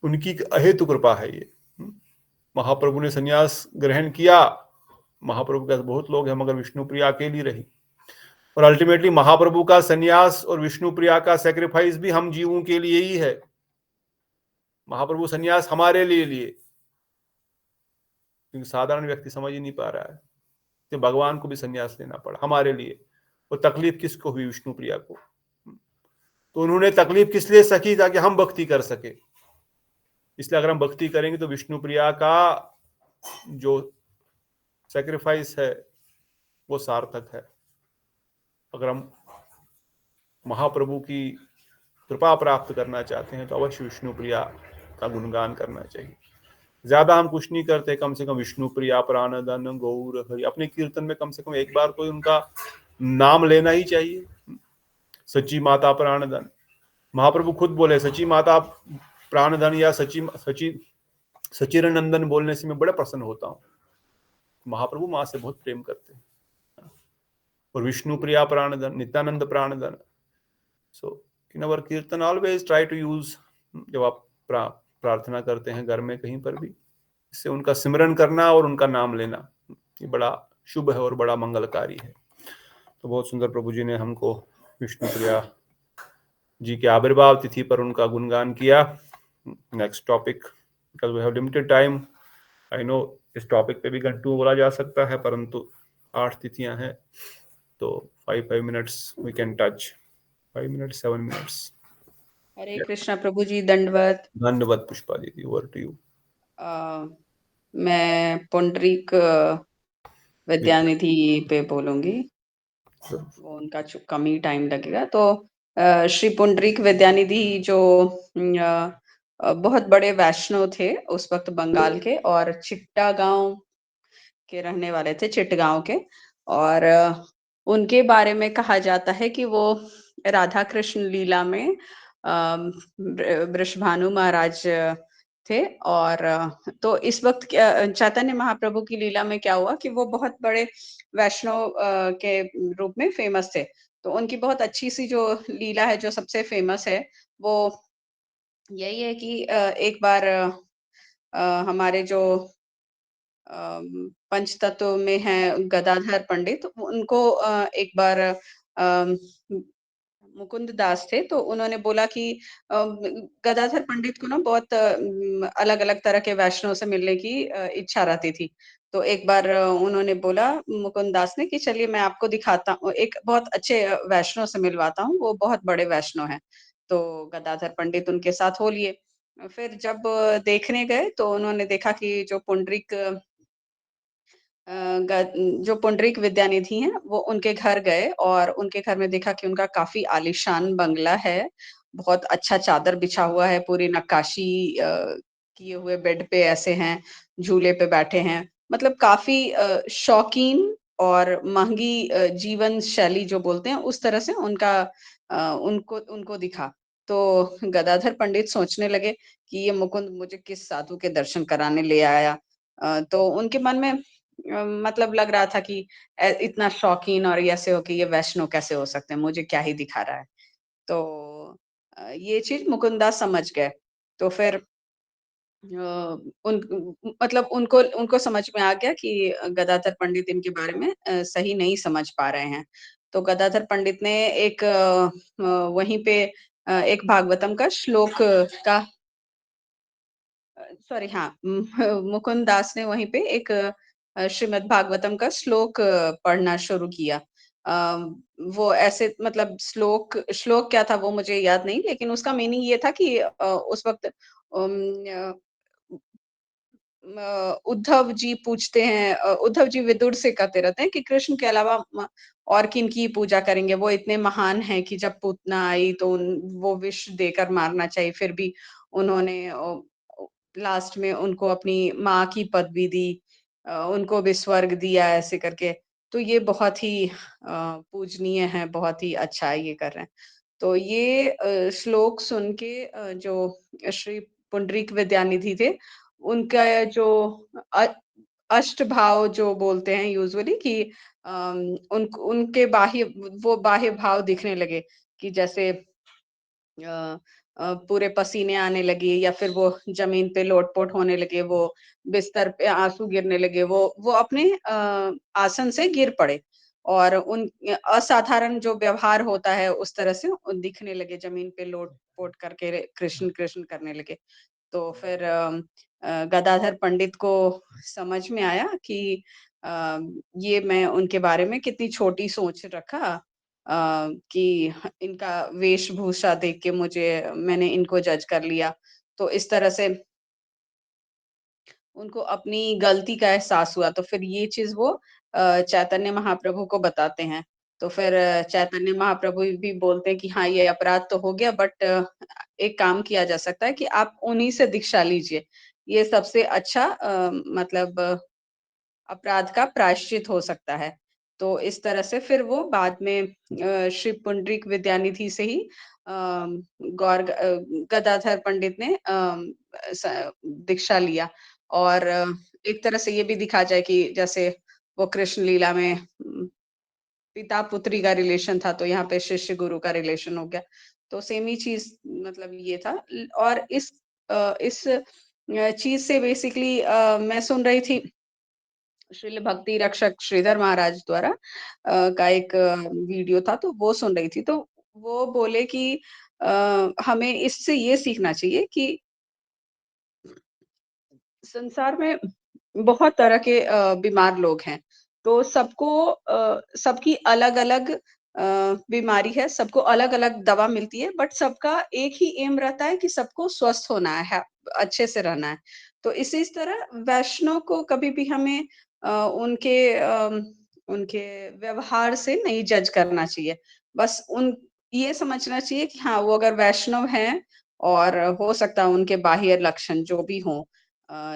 उनकी अहेतु कृपा है। ये महाप्रभु ने संन्यास ग्रहण किया, महाप्रभु के बहुत लोग हैं मगर विष्णु प्रिया अकेली रही। और अल्टीमेटली महाप्रभु का संन्यास और विष्णु प्रिया का सैक्रिफाइस भी हम जीवों के लिए ही है। महाप्रभु संन्यास हमारे लिए, क्योंकि साधारण व्यक्ति समझ ही नहीं पा रहा है कि भगवान को भी संन्यास लेना पड़ा हमारे लिए। और तकलीफ किसको हुई, विष्णु प्रिया को। तो उन्होंने तकलीफ किस लिए सकी, ताकि हम भक्ति कर सके। इसलिए अगर हम भक्ति करेंगे तो विष्णु प्रिया का जो सैक्रिफाइस है वो सार्थक है। अगर हम महाप्रभु की कृपा प्राप्त करना चाहते हैं तो अवश्य विष्णु प्रिया का गुणगान करना चाहिए। ज्यादा हम कुछ नहीं करते, कम से कम विष्णु प्रिया प्राणधन गौर हरि, अपने कीर्तन में कम से कम एक बार कोई उनका नाम लेना ही चाहिए। सची माता प्राणधन, महाप्रभु खुद बोले सची माता प्राणधन या सचिरनंदन बोलने से मैं बड़ा प्रसन्न होता हूँ। महाप्रभु माँ से बहुत प्रेम करते हैं। और विष्णु प्रिया प्राणधन, नित्यानंद प्राणधन। सो इन अवर कीर्तन ऑलवेज ट्राई टू यूज, जब आप प्रार्थना करते हैं घर में कहीं पर भी, इससे उनका सिमरन करना और उनका नाम लेना ये बड़ा शुभ है और बड़ा मंगलकारी है। तो बहुत सुंदर प्रभु जी ने हमको विष्णु प्रिया जी के आविर्भाव तिथि पर उनका गुणगान किया। Next topic, because we have limited time. I know इस टॉपिक पे भी घंटों बोला जा सकता है, परंतु 8 तिथियां हैं तो 5 minutes we can touch, 5 minutes 7 minutes. Hare Krishna Prabhu ji, दंडवत। धन्यवाद पुष्पा दीदी, ओवर टू यू। मैं पुंडरीक विद्यानिधि पे बोलूंगी, वो उनका कम ही टाइम लगेगा। तो श्री पुंडरीक विद्यानिधि जो बहुत बड़े वैष्णव थे उस वक्त बंगाल के, और चिट्टा गांव के रहने वाले थे, चिटगांव के। और उनके बारे में कहा जाता है कि वो राधा कृष्ण लीला में वृषभानु महाराज थे। और तो इस वक्त चैतन्य महाप्रभु की लीला में क्या हुआ कि वो बहुत बड़े वैष्णव के रूप में फेमस थे। तो उनकी बहुत अच्छी सी जो लीला है, जो सबसे फेमस है, वो यही है कि एक बार हमारे जो पंचतत्व में है गदाधर पंडित, उनको एक बार मुकुंद दास थे, तो उन्होंने बोला कि गदाधर पंडित को ना बहुत अलग-अलग तरह के वैष्णव से मिलने की इच्छा रहती थी। तो एक बार उन्होंने बोला मुकुंद दास ने कि चलिए मैं आपको दिखाता हूँ, एक बहुत अच्छे वैष्णव से मिलवाता हूँ, वो बहुत बड़े वैष्णव हैं। तो गदाधर पंडित उनके साथ हो लिए। फिर जब देखने गए तो उन्होंने देखा कि जो पुंडरीक अ, जो पुंडरीक विद्यानिधि हैं, वो उनके घर गए और उनके घर में देखा कि उनका काफ़ी आलीशान बंगला है। बहुत अच्छा चादर बिछा हुआ है, पूरी नक्काशी किए हुए बेड पे ऐसे हैं, झूले पे बैठे हैं। मतलब काफ़ी शौकीन और महँगी जीवन शैली जो बोलते हैं, उस तरह से उनका उनको उनको दिखा। तो गदाधर पंडित सोचने लगे कि ये मुकुंद मुझे किस साधु के दर्शन कराने ले आया। तो उनके मन में मतलब लग रहा था कि इतना शौकीन और ऐसे हो कि ये वैष्णव कैसे हो सकते हैं, मुझे क्या ही दिखा रहा है। तो ये चीज़ मुकुंददास समझ गए। तो फिर मतलब उनको उनको समझ में आ गया कि गदाधर पंडित इनके बारे में सही नहीं समझ पा रहे हैं। तो गदाधर पंडित ने एक वहीं पे एक भागवतम का श्लोक का सॉरी हाँ, मुकुंद दास ने वहीं पे एक श्रीमद् भागवतम का श्लोक पढ़ना शुरू किया। वो ऐसे मतलब श्लोक श्लोक क्या था वो मुझे याद नहीं, लेकिन उसका मीनिंग ये था कि उस वक़्त उद्धव जी पूछते हैं, उद्धव जी विदुर से कहते रहते हैं कि कृष्ण के अलावा और किनकी पूजा करेंगे? वो इतने महान हैं कि जब पूतना आई तो वो विष देकर मारना चाहिए, फिर भी उन्होंने लास्ट में उनको अपनी माँ की पदवी दी, उनको भी स्वर्ग दिया ऐसे करके। तो ये बहुत ही पूजनीय है, बहुत ही अच्छा ये कर रहे हैं। तो ये श्लोक सुन के जो श्री पुंडरीक विद्यानिधि थे, उनका जो अ अष्टभाव जो बोलते हैं यूजुअली कि उनके बाह्य वो बाह्य भाव दिखने लगे कि जैसे अ पूरे पसीने आने लगे या फिर वो ज़मीन पे लोट-पोट होने लगे, वो बिस्तर पे आँसू गिरने लगे, वो अपने आसन से गिर पड़े और उन असाधारण जो व्यवहार होता है उस तरह से दिखने लगे, ज़मीन पे लोट-पोट करके कृष्ण, कृष्ण करने लगे। तो फिर गदाधर पंडित को समझ में आया कि अ, ये मैं उनके बारे में कितनी छोटी सोच रखा, कि इनका वेशभूषा देख के मैंने इनको जज कर लिया। तो इस तरह से उनको अपनी गलती का एहसास हुआ, तो फिर ये चीज़ वो चैतन्य महाप्रभु को बताते हैं। तो फिर चैतन्य महाप्रभु भी बोलते हैं कि हाँ, ये अपराध तो हो गया, बट एक काम किया जा सकता है कि आप उन्हीं से दीक्षा लीजिए। ये सबसे अच्छा मतलब अपराध का प्रायश्चित हो सकता है। तो इस तरह से फिर वो बाद में श्री पुंडरीक विद्यानिधि से ही गदाधर पंडित ने दीक्षा लिया। और एक तरह से ये भी दिखा जाए कि जैसे वो कृष्ण लीला में पिता पुत्री का रिलेशन था, तो यहाँ पे शिष्य गुरु का रिलेशन हो गया। तो सेम ही चीज मतलब ये था। और इस चीज से बेसिकली मैं सुन रही थी श्रील भक्ति रक्षक श्रीधर महाराज द्वारा का एक वीडियो था, तो वो सुन रही थी। तो वो बोले कि हमें इससे ये सीखना चाहिए कि संसार में बहुत तरह के बीमार लोग हैं। तो सबकी अलग-अलग बीमारी है, सबको अलग-अलग दवा मिलती है, बट सबका एक ही एम रहता है कि सबको स्वस्थ होना है, अच्छे से रहना है। तो इस तरह वैष्णव को कभी भी हमें उनके व्यवहार से नहीं जज करना चाहिए। बस ये समझना चाहिए कि हाँ, वो अगर वैष्णव हैं, और हो सकता है उनके बाह्य लक्षण जो भी हों,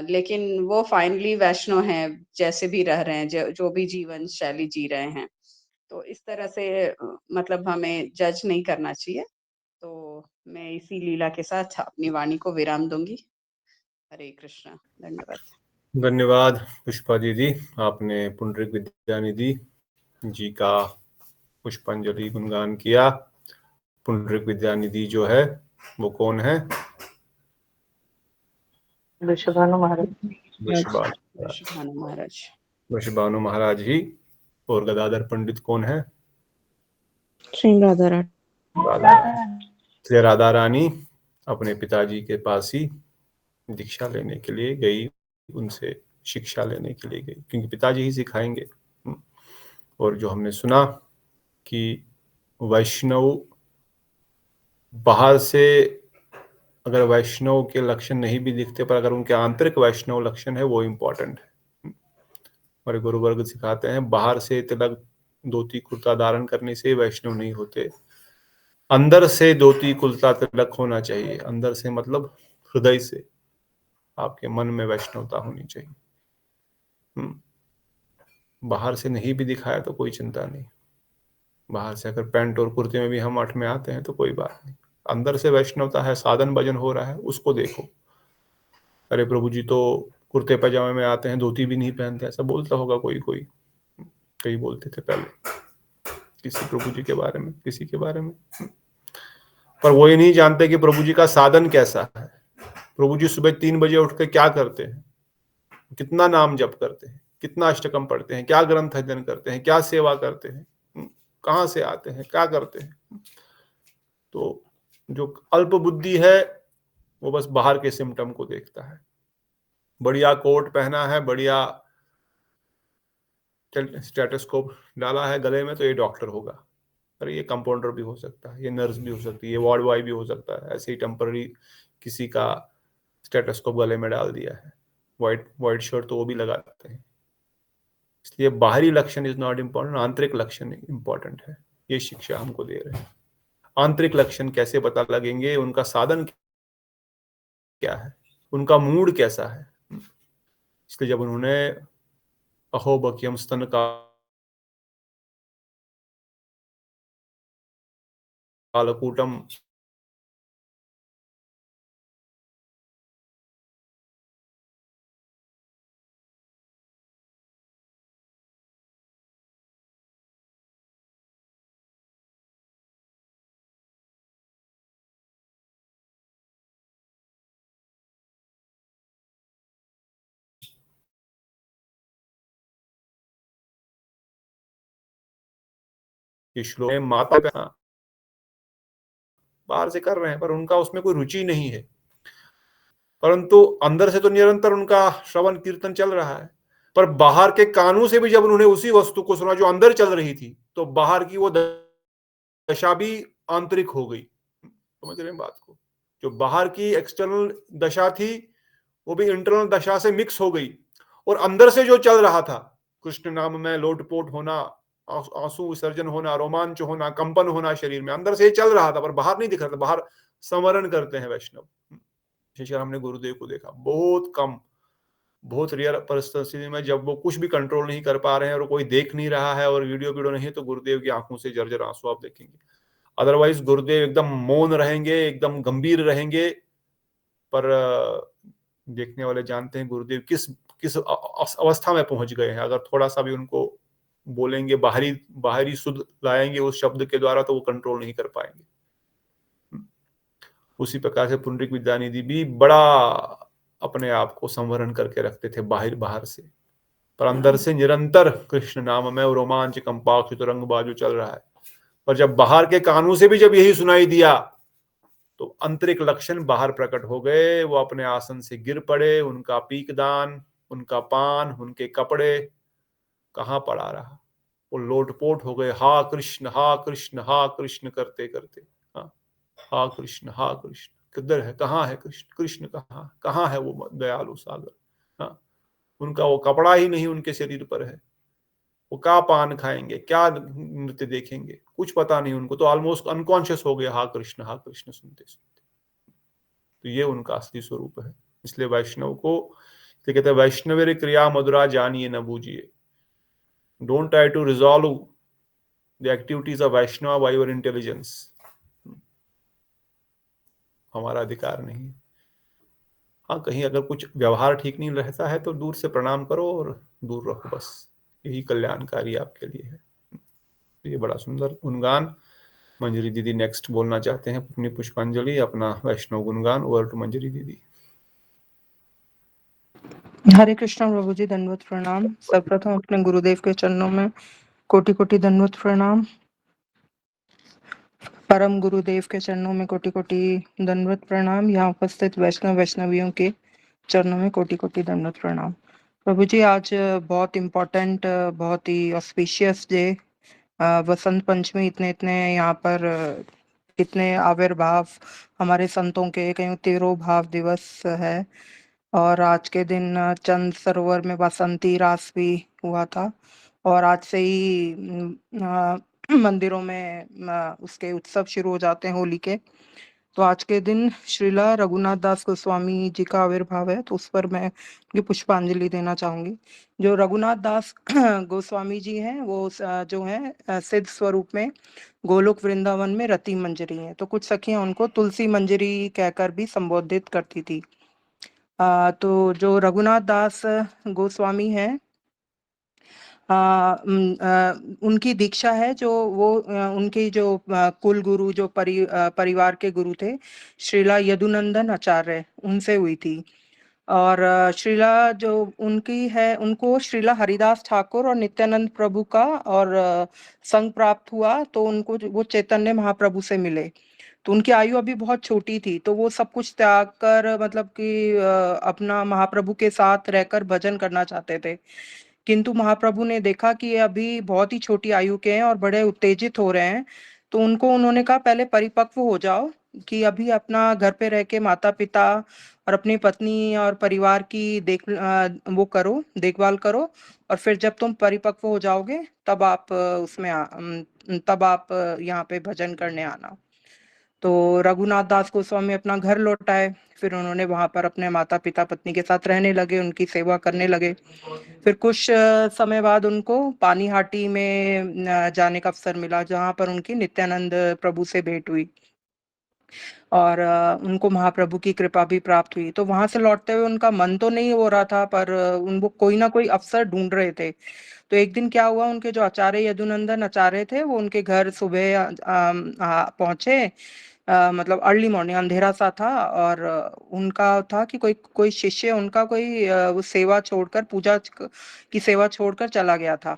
लेकिन वो फाइनली वैष्णव हैं, जैसे भी रह रहे हैं, जो भी जीवन शैली जी रहे हैं। तो इस तरह से मतलब हमें जज नहीं करना चाहिए। तो मैं इसी लीला के साथ अपनी वाणी को विराम दूँगी। हरे कृष्णा, धन्यवाद। धन्यवाद पुष्पा दीदी, आपने पुंडरीक विद्यानिधि जी का पुष्पांजलि गुणगान किया। पुंडरीक विद्यानिधि जो है वो कौन है? वृषभानु महाराज। वृषभानु महाराज। वृषभानु महाराज ही। और गदाधर पंडित कौन है? श्री राधा रानी। इसलिए राधा रानी अपने पिताजी के पास ही दीक्षा लेने के लिए गई, उनसे शिक्षा लेने के लिए गई, क्योंकि पिताजी ही सिखाएंगे। और जो हमने सुना कि वैष्णव बाहर से अगर वैष्णव के लक्षण नहीं भी दिखते, पर अगर उनके आंतरिक वैष्णव लक्षण है वो इम्पोर्टेंट है। हमारे गुरु वर्ग सिखाते हैं बाहर से तिलक धोती कुर्ता धारण करने से वैष्णव नहीं होते, अंदर से धोती कुर्ता तिलक होना चाहिए। अंदर से मतलब हृदय से, आपके मन में वैष्णवता होनी चाहिए। बाहर से नहीं भी दिखाया तो कोई चिंता नहीं, बाहर से अगर पैंट और कुर्ते में भी हम मठ में आते हैं तो कोई बात नहीं। अंदर से वैष्णवता है, साधन भजन हो रहा है, उसको देखो। अरे प्रभु जी तो कुर्ते पैजामे में आते हैं, धोती भी नहीं पहनते, ऐसा बोलता होगा कोई कोई, कई बोलते थे पहले किसी प्रभु जी के बारे में, किसी के बारे में। पर वो ये नहीं जानते कि प्रभु जी का साधन कैसा है। प्रभु जी सुबह 3 बजे उठ के क्या करते हैं, कितना नाम जप करते हैं, कितना अष्टकम पढ़ते हैं, क्या ग्रंथ अध्ययन करते हैं, क्या सेवा करते हैं, कहाँ से आते हैं, क्या करते हैं। तो जो अल्प बुद्धि है वो बस बाहर के सिम्टम को देखता है। बढ़िया कोट पहना है, बढ़िया स्टेथोस्कोप डाला है गले में, तो ये डॉक्टर होगा। अरे ये कंपाउंडर भी हो सकता है, ये नर्स भी हो सकती है, ये वार्ड बॉय भी हो सकता है। ऐसे ही टेम्पररी किसी का स्टेथोस्कोप गले में डाल दिया है, वाइट शर्ट तो वो भी लगा देते हैं। इसलिए बाहरी लक्षण इज नॉट इम्पोर्टेंट, आंतरिक लक्षण इम्पोर्टेंट है। ये शिक्षा हमको दे रहे हैं। आंतरिक लक्षण कैसे पता लगेंगे, उनका साधन क्या है, उनका मूड कैसा है। इसलिए जब उन्होंने अहोबक्यम स्तन कालकूटम ये श्लोक माता का बाहर से कर रहे हैं, पर उनका उसमें कोई रुचि नहीं है, परंतु अंदर से तो निरंतर उनका श्रवण कीर्तन चल रहा है। पर बाहर के कानों से भी जब उन्होंने उसी वस्तु को सुना जो अंदर चल रही थी, तो बाहर की वो दशा भी आंतरिक हो गई। समझ रहे हैं बात को? जो बाहर की एक्सटर्नल दशा थी वो भी इंटरनल दशा से मिक्स हो गई, और अंदर से जो चल रहा था, कृष्ण नाम में लोटपोट होना, आंसू विसर्जन होना, रोमांच होना, कंपन होना शरीर में, अंदर से चल रहा था पर बाहर नहीं दिख रहा था। बाहर संवरण करते हैं वैष्णव। विशेषकर हमने गुरुदेव को देखा, बहुत कम, बहुत रेयर परिस्थिति में जब वो कुछ भी कंट्रोल नहीं कर पा रहे हैं और कोई देख नहीं रहा है और वीडियो नहीं है, तो गुरुदेव की आंखों से जर्जर आंसू आप देखेंगे। अदरवाइज गुरुदेव एकदम मौन रहेंगे, एकदम गंभीर रहेंगे। पर देखने वाले जानते हैं गुरुदेव किस किस अवस्था में पहुंच गए हैं। अगर थोड़ा सा भी उनको बोलेंगे, बाहरी सुध लाएंगे उस शब्द के द्वारा, तो वो कंट्रोल नहीं कर पाएंगे। उसी प्रकार से पुंडरीक विद्यानिधि भी बड़ा अपने आप को संवरण करके रखते थे बाहर से, पर अंदर से निरंतर कृष्ण नाम में रोमांच कंपाक्ष रंग बाजू चल रहा है। पर जब बाहर के कानों से भी जब यही सुनाई दिया, तो आंतरिक लक्षण बाहर प्रकट हो गए। वो अपने आसन से गिर पड़े, उनका पीकदान, उनका पान, उनके कपड़े कहाँ पड़ा रहा, वो लोटपोट हो गए। हा कृष्ण हा कृष्ण हा कृष्ण करते करते, हा कृष्ण हा कृष्ण, किधर है, कहाँ है कृष्ण, कृष्ण कहाँ है वो दयालु सागर। हाँ, उनका वो कपड़ा ही नहीं उनके शरीर पर है, वो क्या पान खाएंगे, क्या नृत्य देखेंगे, कुछ पता नहीं उनको। तो ऑलमोस्ट अनकॉन्शियस हो गए हा कृष्ण सुनते सुनते। तो ये उनका असली स्वरूप है। इसलिए वैष्णव को तो कहते हैं वैष्णवेर क्रिया मधुरा जानिए न बूझिए। Don't try to resolve the activities of Vaishnav by your intelligence. हमारा अधिकार नहीं। हाँ, कहीं अगर कुछ व्यवहार ठीक नहीं रहता है तो दूर से प्रणाम करो और दूर रहो, बस यही कल्याणकारी आपके लिए है। ये बड़ा सुंदर गुणगान मंजरी दीदी नेक्स्ट बोलना चाहते हैं अपनी पुष्पांजलि, अपना वैष्णव गुणगान। ओवर टू मंजरी दीदी। हरे कृष्ण प्रभु जी, दंडवत प्रणाम। सर्वप्रथम अपने गुरुदेव के चरणों में कोटि कोटि दंडवत प्रणाम। परम गुरुदेव के चरणों में कोटि कोटि दंडवत प्रणाम। यहाँ उपस्थित वैष्णव वैष्णवियों के चरणों में कोटि कोटि दंडवत प्रणाम। प्रभु जी, आज बहुत इम्पोर्टेंट, बहुत ही ऑस्पिशियस डे, वसंत पंचमी। इतने इतने यहाँ पर इतने आविर्भाव हमारे संतों के, कहीं तिरोभाव दिवस है। और आज के दिन चंद सरोवर में बसंती रास भी हुआ था और आज से ही मंदिरों में उसके उत्सव शुरू हो जाते हैं होली के। तो आज के दिन श्रीला रघुनाथ दास गोस्वामी जी का आविर्भाव है, तो उस पर मैं उनकी पुष्पांजलि देना चाहूंगी। जो रघुनाथ दास गोस्वामी जी हैं वो जो है सिद्ध स्वरूप में गोलोक वृंदावन में रति मंजरी है। तो कुछ सखियां उनको तुलसी मंजरी कहकर भी संबोधित करती थी। तो जो रघुनाथ दास गोस्वामी हैं, उनकी दीक्षा है जो वो उनके जो कुल गुरु, जो परिवार के गुरु थे श्रीला यदुनंदन आचार्य, उनसे हुई थी। और श्रीला जो उनकी है, उनको श्रीला हरिदास ठाकुर और नित्यानंद प्रभु का और संग प्राप्त हुआ। तो उनको वो चैतन्य महाप्रभु से मिले। तो उनकी आयु अभी बहुत छोटी थी, तो वो सब कुछ त्याग कर मतलब कि अपना महाप्रभु के साथ रहकर भजन करना चाहते थे। किंतु महाप्रभु ने देखा कि ये अभी बहुत ही छोटी आयु के हैं और बड़े उत्तेजित हो रहे हैं। तो उन्होंने कहा पहले परिपक्व हो जाओ, कि अभी अपना घर पे रह के माता पिता और अपनी पत्नी और परिवार की वो करो, देखभाल करो, और फिर जब तुम परिपक्व हो जाओगे तब आप तब आप यहाँ पे भजन करने आना। तो रघुनाथ दास गोस्वामी अपना घर लौट आए। फिर उन्होंने वहां पर अपने माता पिता पत्नी के साथ रहने लगे, उनकी सेवा करने लगे। फिर कुछ समय बाद उनको पानीहाटी में जाने का अवसर मिला, जहां पर उनकी नित्यानंद प्रभु से भेंट हुई और उनको महाप्रभु की कृपा भी प्राप्त हुई। तो वहां से लौटते हुए उनका मन तो नहीं हो रहा था, पर उनको कोई ना कोई अवसर ढूंढ रहे थे। तो एक दिन क्या हुआ, उनके जो आचार्य यदुनंदन आचार्य थे वो उनके घर सुबह पहुंचे। मतलब अर्ली मॉर्निंग, अंधेरा सा था, और उनका था कि कोई कोई शिष्य उनका कोई वो सेवा छोड़कर, पूजा की सेवा छोड़कर चला गया था।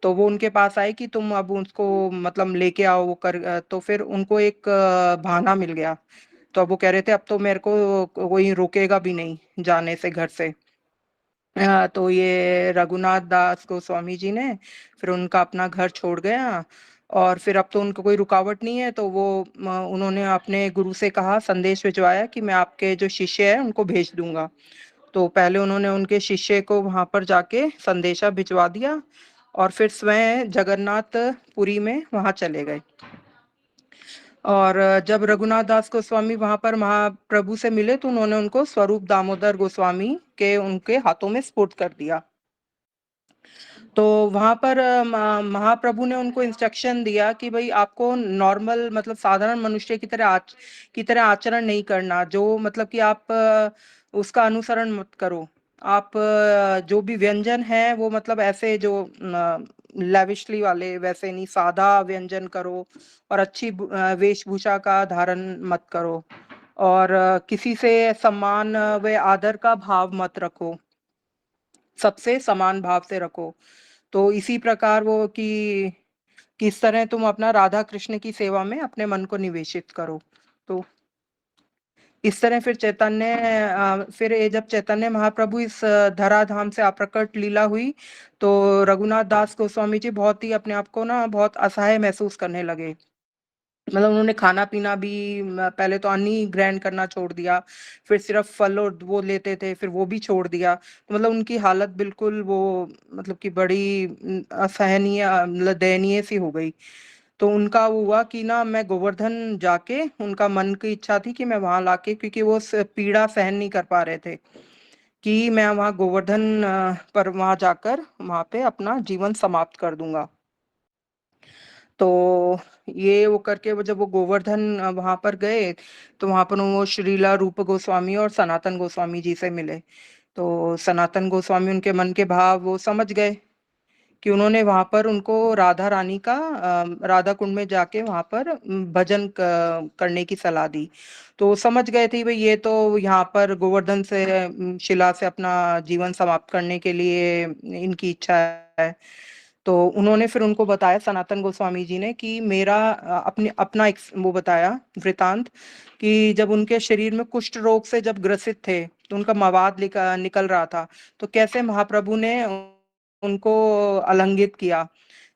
तो वो उनके पास आए कि तुम अब उसको मतलब लेके आओ, वो कर। तो फिर उनको एक बहाना मिल गया। तो अब वो कह रहे थे अब तो मेरे को कोई रोकेगा भी नहीं जाने से घर से। तो ये रघुनाथ दास गोस्वामी जी ने फिर उनका अपना घर छोड़ गया, और फिर अब तो उनको कोई रुकावट नहीं है। तो वो उन्होंने अपने गुरु से कहा, संदेश भिजवाया कि मैं आपके जो शिष्य है उनको भेज दूंगा। तो पहले उन्होंने उनके शिष्य को वहां पर जाके संदेशा भिजवा दिया और फिर स्वयं जगन्नाथपुरी में वहां चले गए। और जब रघुनाथ दास गोस्वामी वहां पर महाप्रभु से मिले तो उन्होंने उनको स्वरूप दामोदर गोस्वामी के उनके हाथों में सुपुर्द कर दिया। तो वहां पर महाप्रभु ने उनको इंस्ट्रक्शन दिया कि भाई आपको नॉर्मल मतलब साधारण मनुष्य की तरह आचरण नहीं करना। जो मतलब कि आप उसका अनुसरण मत करो। आप जो भी व्यंजन है वो मतलब ऐसे जो लैविशली वाले वैसे नहीं, सादा व्यंजन करो, और अच्छी वेशभूषा का धारण मत करो, और किसी से सम्मान व आदर का भाव मत रखो, सबसे समान भाव से रखो। तो इसी प्रकार वो कि किस तरह तुम अपना राधा कृष्ण की सेवा में अपने मन को निवेशित करो। तो इस तरह फिर जब चैतन्य महाप्रभु इस धराधाम से अप्रकट लीला हुई तो रघुनाथ दास गोस्वामी जी बहुत ही अपने आप को ना बहुत असहाय महसूस करने लगे। मतलब उन्होंने खाना पीना भी पहले तो अन्न ही ग्रहण करना छोड़ दिया, फिर सिर्फ फल और वो लेते थे, फिर वो भी छोड़ दिया। तो मतलब उनकी हालत बिल्कुल वो मतलब कि बड़ी असहनीय, मतलब दयनीय सी हो गई। तो उनका वो हुआ कि ना मैं गोवर्धन जाके, उनका मन की इच्छा थी कि मैं वहां लाके, क्योंकि वो पीड़ा सहन नहीं कर पा रहे थे, कि मैं वहां गोवर्धन पर वहां जाकर वहां पे अपना जीवन समाप्त कर दूंगा। तो ये वो करके वो जब वो गोवर्धन वहां पर गए, तो वहां पर वो श्रीला रूप गोस्वामी और सनातन गोस्वामी जी से मिले। तो सनातन गोस्वामी उनके मन के भाव वो समझ गए कि उन्होंने वहां पर उनको राधा रानी का राधा कुंड में जाके वहां पर भजन करने की सलाह दी। तो समझ गए थे भाई ये तो यहाँ पर गोवर्धन से शिला से अपना जीवन समाप्त करने के लिए इनकी इच्छा है। तो उन्होंने फिर उनको बताया, सनातन गोस्वामी जी ने, कि मेरा अपना एक वो बताया वृतांत, कि जब उनके शरीर में कुष्ठ रोग से जब ग्रसित थे, तो उनका मवाद निकल रहा था, तो कैसे महाप्रभु ने उनको आलिंगित किया,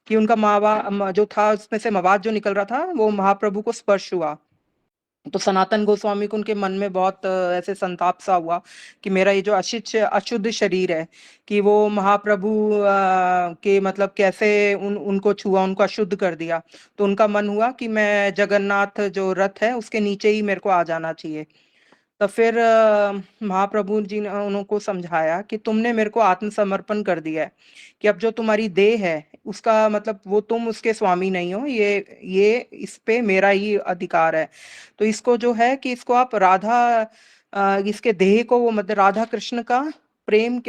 कि उनका मावा जो था उसमें से मवाद जो निकल रहा था वो महाप्रभु को स्पर्श हुआ। तो सनातन गोस्वामी को उनके मन में बहुत ऐसे संताप सा हुआ कि मेरा ये जो अशुद्ध शरीर है, कि वो महाप्रभु के मतलब कैसे उनको छुआ, उनको अशुद्ध कर दिया। तो उनका मन हुआ कि मैं जगन्नाथ जो रथ है उसके नीचे ही मेरे को आ जाना चाहिए। तो फिर महाप्रभु जी ने उनको समझाया कि तुमने मेरे को आत्मसमर्पण कर दिया है, कि अब जो तुम्हारी देह है उसका मतलब वो तुम उसके स्वामी नहीं हो, ये इस पे मेरा ही अधिकार है। तो इसको जो है कि इसको आप इसके देह को वो मतलब राधा कृष्ण का प्रेम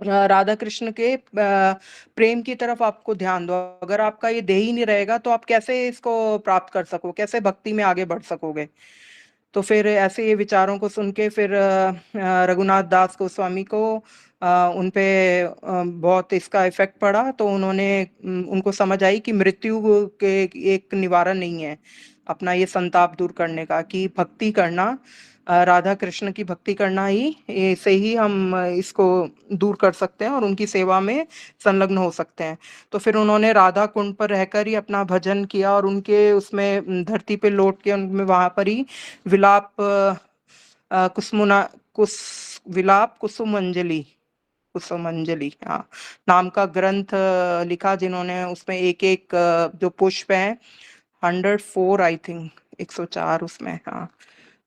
राधा कृष्ण के प्रेम की तरफ आपको ध्यान दो। अगर आपका ये देह ही नहीं रहेगा तो आप कैसे इसको प्राप्त कर सको, कैसे भक्ति में आगे बढ़ सकोगे। तो फिर ऐसे ये विचारों को सुन के फिर रघुनाथ दास गोस्वामी को उन पे बहुत इसका इफेक्ट पड़ा। तो उन्होंने उनको समझ आई कि मृत्यु के एक निवारण नहीं है अपना ये संताप दूर करने का, कि भक्ति करना, राधा कृष्ण की भक्ति करना ही से ही हम इसको दूर कर सकते हैं और उनकी सेवा में संलग्न हो सकते हैं। तो फिर उन्होंने राधा कुंड पर रहकर ही अपना भजन किया और उनके उसमें धरती पे लौट के उनमें वहां पर ही विलाप विलाप कुसुमंजलि हाँ नाम का ग्रंथ लिखा, जिन्होंने उसमें एक एक जो पुष्प है 104 आई थिंक 104 उसमें, हाँ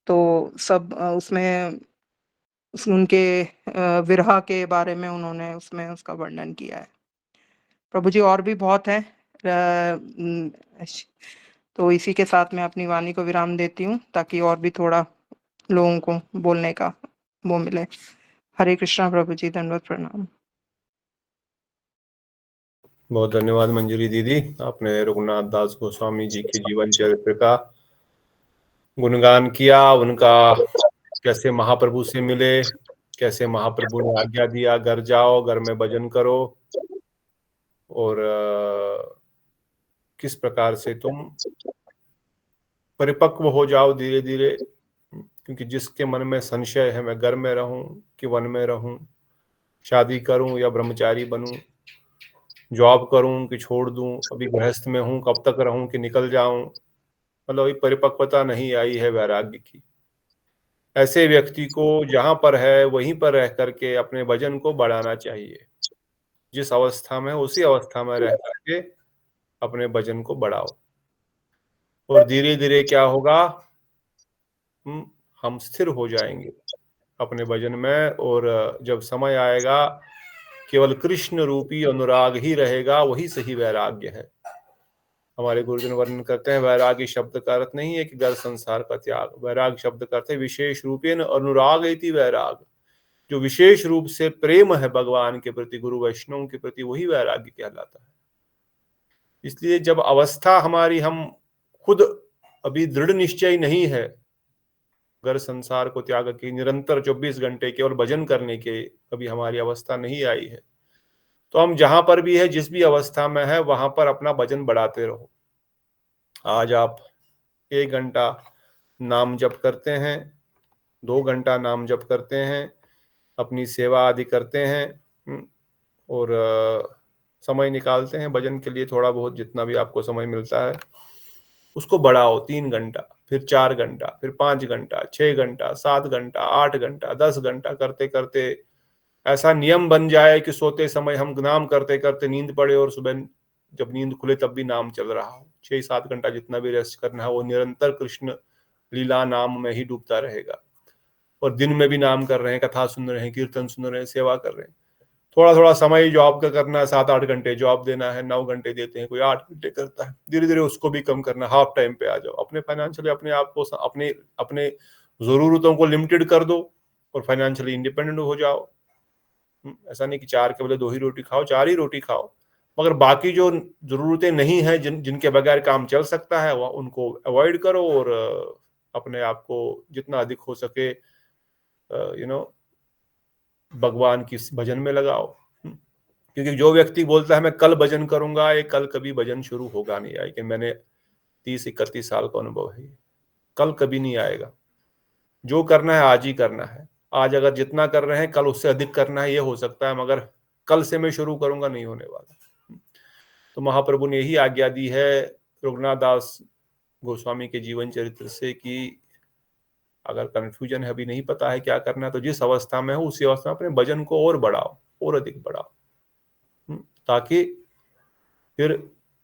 तो सब उसमें उनके विरह के बारे में उन्होंने उसमें उसका वर्णन किया है। प्रभु जी और भी बहुत है। तो इसी के साथ मैं अपनी वाणी को विराम देती हूँ ताकि और भी थोड़ा लोगों को बोलने का वो मिले। हरे कृष्णा प्रभु जी, धन्यवाद, प्रणाम। बहुत धन्यवाद मंजरी दीदी, आपने रघुनाथ दास गोस्वामी जी के जीवन चरित्र का गुणगान किया, उनका कैसे महाप्रभु से मिले, कैसे महाप्रभु ने आज्ञा दिया घर जाओ, घर में भजन करो, और किस प्रकार से तुम परिपक्व हो जाओ धीरे धीरे। क्योंकि जिसके मन में संशय है मैं घर में रहूं कि वन में रहूं, शादी करूं या ब्रह्मचारी बनूं, जॉब करूं कि छोड़ दूं, अभी गृहस्थ में हूं कब तक रहूं कि निकल जाऊं, मतलब अभी परिपक्वता नहीं आई है वैराग्य की। ऐसे व्यक्ति को जहां पर है वहीं पर रह करके अपने भजन को बढ़ाना चाहिए। जिस अवस्था में उसी अवस्था में रह करके अपने भजन को बढ़ाओ, और धीरे धीरे क्या होगा, हम स्थिर हो जाएंगे अपने भजन में। और जब समय आएगा केवल कृष्ण रूपी अनुराग ही रहेगा, वही सही वैराग्य है। हमारे गुरुजन वर्णन करते हैं, वैराग्य शब्द का अर्थ नहीं है कि घर संसार का त्याग, वैराग्य शब्द का अर्थ है विशेष रूपेण अनुराग इति वैराग, जो विशेष रूप से प्रेम है भगवान के प्रति, गुरु वैष्णव के प्रति, वही वैराग्य कहलाता है। इसलिए जब अवस्था हमारी, हम खुद अभी दृढ़ निश्चय नहीं है घर संसार को त्याग की, निरंतर 24 घंटे केवल भजन करने के अभी हमारी अवस्था नहीं आई है, तो हम जहां पर भी है, जिस भी अवस्था में है, वहां पर अपना भजन बढ़ाते रहो। आज आप 1 घंटा नाम जप करते हैं, 2 घंटा नाम जप करते हैं, अपनी सेवा आदि करते हैं, और समय निकालते हैं भजन के लिए, थोड़ा बहुत जितना भी आपको समय मिलता है उसको बढ़ाओ। 3 घंटा, फिर 4 घंटा, फिर 5 घंटा, 6 घंटा, 7 घंटा, 8 घंटा, 10 घंटा करते करते ऐसा नियम बन जाए कि सोते समय हम नाम करते करते नींद पड़े और सुबह जब नींद खुले तब भी नाम चल रहा हो, 6-7 घंटा जितना भी रेस्ट करना है, वो निरंतर कृष्ण लीला नाम में ही डूबता रहेगा। और दिन में भी नाम कर रहे हैं, कथा सुन रहे हैं, कीर्तन सुन रहे हैं, सेवा कर रहे हैं। थोड़ा थोड़ा समय जॉब का करना है, 7-8 घंटे जॉब देना है, 9 घंटे देते हैं, कोई 8 घंटे करता है, धीरे धीरे उसको भी कम करना, हाफ टाइम पे आ जाओ। अपने फाइनेंशियली अपने आप को, अपने जरूरतों को लिमिटेड कर दो और फाइनेंशियली इंडिपेंडेंट हो जाओ। ऐसा नहीं कि 4 के बदले 2 ही रोटी खाओ, 4 ही रोटी खाओ, मगर बाकी जो जरूरतें नहीं है, जिनके बगैर काम चल सकता है, वह उनको अवॉइड करो और अपने आप को जितना अधिक हो सके भगवान की भजन में लगाओ। क्योंकि जो व्यक्ति बोलता है मैं कल भजन करूंगा, ये कल कभी भजन शुरू होगा नहीं। आएगा, मैंने 30-31 साल का अनुभव है, कल कभी नहीं आएगा। जो करना है आज ही करना है। आज अगर जितना कर रहे हैं कल उससे अधिक करना है, ये हो सकता है, मगर कल से मैं शुरू करूंगा नहीं होने वाला। तो महाप्रभु ने यही आज्ञा दी है रघुनाथ दास गोस्वामी के जीवन चरित्र से कि अगर कंफ्यूजन है, अभी नहीं पता है क्या करना है, तो जिस अवस्था में हो उसी अवस्था में अपने भजन को और बढ़ाओ, और अधिक बढ़ाओ, ताकि फिर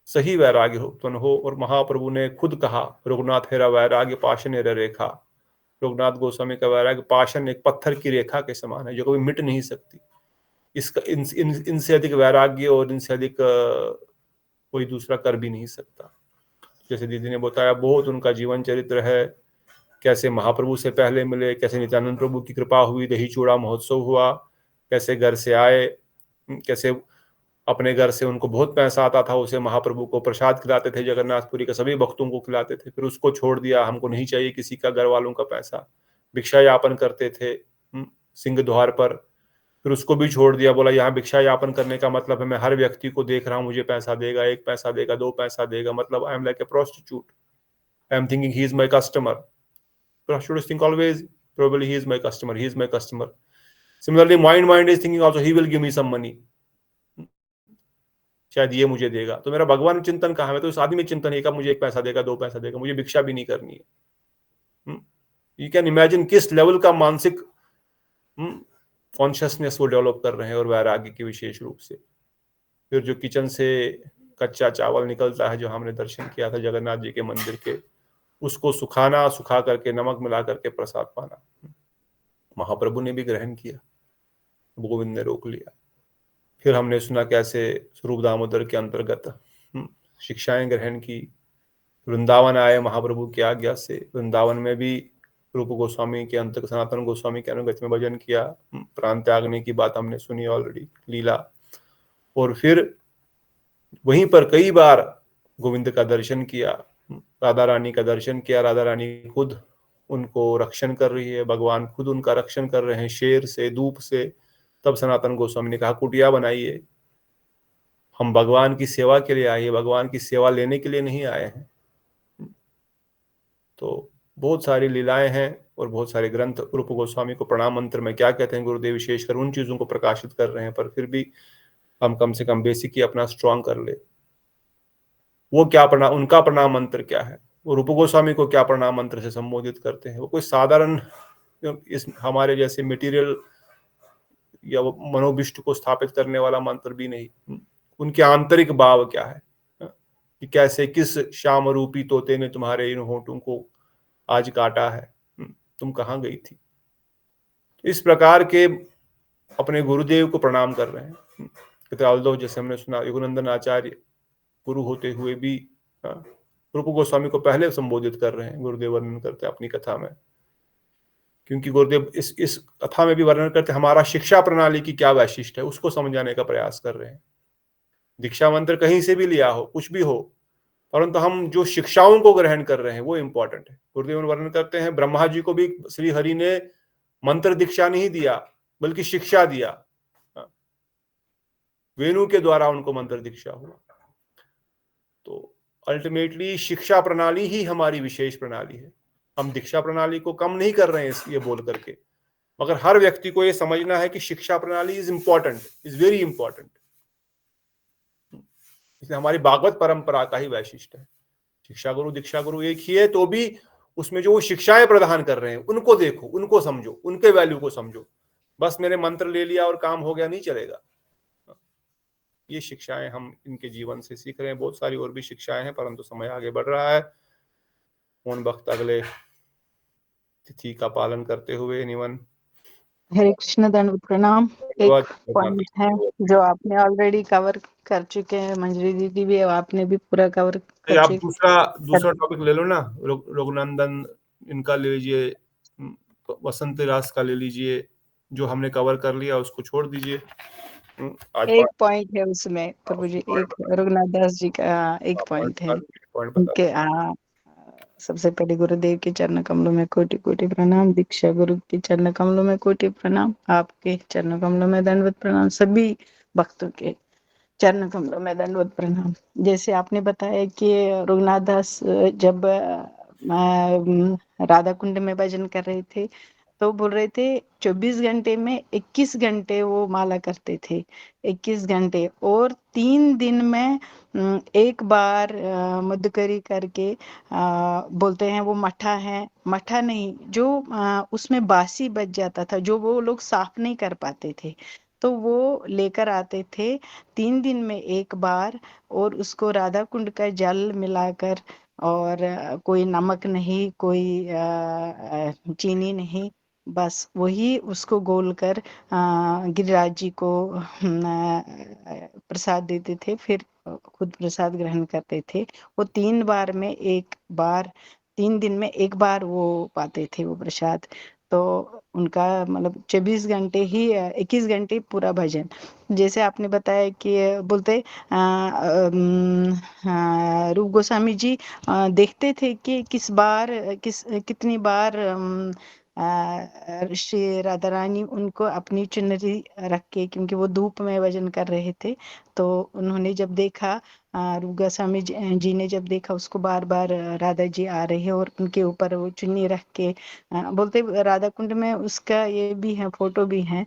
सही वैराग्य उत्पन्न हो। और महाप्रभु ने खुद कहा, रघुनाथ हेरा वैराग्य पाशन रेखा। रघुनाथ गोस्वामी का वैराग्य पाशन, एक पत्थर की रेखा के समान है, जो कभी मिट नहीं सकती। इसका इनसे अधिक वैराग्य और इनसे अधिक कोई दूसरा कर भी नहीं सकता। जैसे दीदी ने बताया, बहुत उनका जीवन चरित्र है, कैसे महाप्रभु से पहले मिले, कैसे नित्यानंद प्रभु की कृपा हुई, दही चूड़ा महोत्सव हुआ, कैसे घर से आए, कैसे अपने घर से उनको बहुत पैसा आता था, उसे महाप्रभु को प्रसाद खिलाते थे, जगन्नाथपुरी के सभी भक्तों को खिलाते थे। फिर उसको छोड़ दिया, हमको नहीं चाहिए किसी का घर वालों का पैसा, भिक्षा यापन करते थे सिंह द्वार पर। फिर उसको भी छोड़ दिया, बोला यहाँ भिक्षा यापन करने का मतलब है मैं हर व्यक्ति को देख रहा हूँ, मुझे पैसा देगा, 1 पैसा देगा, 2 पैसा देगा, मतलब I am like a prostitute, I am thinking he is my customer. Prostitutes think always, probably he is my customer, he is my customer. Similarly, mind is thinking also, he will give me some money. शायद ये मुझे देगा। तो मेरा भगवान चिंतन कहाँ है? मैं तो इस आदमी में चिंतन है, कब मुझे 1 पैसा देगा, 2 पैसा देगा, मुझे भिक्षा भी नहीं करनी है। यू कैन इमेजिन किस लेवल का मानसिक कॉन्शियसनेस वो डेवलप कर रहे हैं, और वैराग्य की विशेष रूप से। फिर जो किचन से कच्चा चावल निकलता है, जो हमने दर्शन किया था जगन्नाथ जी के मंदिर के, उसको सुखाना, सुखा करके नमक मिला करके प्रसाद पाना, महाप्रभु ने भी ग्रहण किया, गोविंद ने रोक लिया। फिर हमने सुना कैसे स्वरूप दामोदर के अंतर्गत शिक्षाएं ग्रहण की। वृंदावन आए महाप्रभु की आज्ञा से, वृंदावन में भी रूप गोस्वामी के अंतर्गत, सनातन गोस्वामी के अनुगत में भजन किया। प्राण त्यागने की बात हमने सुनी ऑलरेडी, लीला। और फिर वहीं पर कई बार गोविंद का दर्शन किया, राधा रानी का दर्शन किया। राधा रानी खुद उनको रक्षण कर रही है, भगवान खुद उनका रक्षण कर रहे हैं शेर से, धूप से। तब सनातन गोस्वामी ने कहा कुटिया बनाइए, हम भगवान की सेवा के लिए आए, भगवान की सेवा लेने के लिए नहीं आए हैं। तो बहुत सारी लीलाएं हैं और बहुत सारे ग्रंथ रूप गोस्वामी को प्रणाम मंत्र में क्या कहते हैं गुरुदेव विशेषकर उन चीजों को प्रकाशित कर रहे हैं। पर फिर भी हम कम से कम बेसिक ही अपना स्ट्रॉन्ग कर ले। वो क्या प्रणाम, उनका प्रणाम मंत्र क्या है, वो रूप गोस्वामी को क्या प्रणाम मंत्र से संबोधित करते हैं। वो कोई साधारण इस हमारे जैसे मटेरियल या मनोभिष्ट को स्थापित करने वाला मंत्र भी नहीं। उनके आंतरिक भाव क्या है कि कैसे, किस श्याम रूपी तोते ने तुम्हारे इन होठों को आज काटा है, तुम कहाँ गई थी। इस प्रकार के अपने गुरुदेव को प्रणाम कर रहे हैं। ऑल्दो जैसे हमने सुना योगानंदन आचार्य गुरु होते हुए भी रूप गोस्वामी को पहले संबोधित कर रहे हैं। गुरुदेव वर्णन करते हैं अपनी कथा में, क्योंकि गुरुदेव इस कथा में भी वर्णन करते हमारा शिक्षा प्रणाली की क्या वैशिष्ट है, उसको समझाने का प्रयास कर रहे हैं। दीक्षा मंत्र कहीं से भी लिया हो, कुछ भी हो, परंतु हम जो शिक्षाओं को ग्रहण कर रहे हैं वो इंपॉर्टेंट है। गुरुदेव वर्णन करते हैं ब्रह्मा जी को भी श्री हरि ने मंत्र दीक्षा नहीं दिया बल्कि शिक्षा दिया, वेणु के द्वारा उनको मंत्र दीक्षा हुआ। तो अल्टीमेटली शिक्षा प्रणाली ही हमारी विशेष प्रणाली है। हम दीक्षा प्रणाली को कम नहीं कर रहे हैं ये बोल करके, मगर हर व्यक्ति को ये समझना है कि शिक्षा प्रणाली is important, is very important. इसलिए हमारी भागवत परंपरा का ही वैशिष्ट है। शिक्षा गुरु दीक्षा गुरु एक ही है, तो भी उसमें जो वो शिक्षाएं प्रदान कर रहे हैं उनको देखो, उनको समझो, उनके वैल्यू को समझो। बस मैंने मंत्र ले लिया और काम हो गया नहीं चलेगा। ये शिक्षाएं हम इनके जीवन से सीख रहे हैं। बहुत सारी और भी शिक्षाएं हैं, परंतु समय आगे बढ़ रहा है। उन वक्त अगले तिथि का पालन करते हुए एनीवन हरे कृष्ण, दंड प्रणाम। एक पॉइंट है जो आपने ऑलरेडी कवर कर चुके हैं, मंजरी दीदी भी, आपने भी पूरा कवर कर आप चुके। दूसरा टॉपिक ले लो ना, रघुनंदन इनका ले लीजिए, वसंत रास का ले लीजिए, जो हमने कवर कर लिया उसको छोड़ दीजिए। एक पॉइंट है उसमें प्रभु जी, एक रघुनाथ दास जी का एक पॉइंट है उनके। सबसे पहले गुरुदेव के चरण कमलों में कोटि कोटि प्रणाम, दीक्षा गुरु के चरण कमलों में कोटि प्रणाम, आपके चरण कमलों में दंडवत प्रणाम, सभी भक्तों के चरण कमलों में दंडवत प्रणाम। जैसे आपने बताया कि रघुनाथ दास जब राधा कुंड में भजन कर रहे थे तो बोल रहे थे 24 घंटे में 21 घंटे वो माला करते थे, 21 घंटे, और 3 दिन में एक बार मधुकरी करके बोलते हैं वो मठा है, मठा नहीं, जो उसमें बासी बच जाता था, जो वो लोग साफ नहीं कर पाते थे, तो वो लेकर आते थे 3 दिन में एक बार, और उसको राधा कुंड का जल मिलाकर, और कोई नमक नहीं, कोई चीनी नहीं, बस वही उसको गोल कर गिरिराज जी को प्रसाद देते थे, फिर खुद प्रसाद ग्रहण करते थे। वो 3 बार में एक बार, 3 दिन में एक बार वो पाते थे वो प्रसाद। तो उनका मतलब 24 घंटे ही, 21 घंटे पूरा भजन। जैसे आपने बताया कि बोलते रूप गोस्वामी जी देखते थे कि कितनी बार श्री राधा रानी उनको अपनी चुनरी रख के, क्योंकि वो धूप में भजन कर रहे थे, तो उन्होंने जब देखा, रूप गोस्वामी जी ने जब देखा उसको, बार बार राधा जी आ रहे हैं और उनके ऊपर वो चुन्नी रख के, बोलते राधा कुंड में उसका ये भी है, फोटो भी है,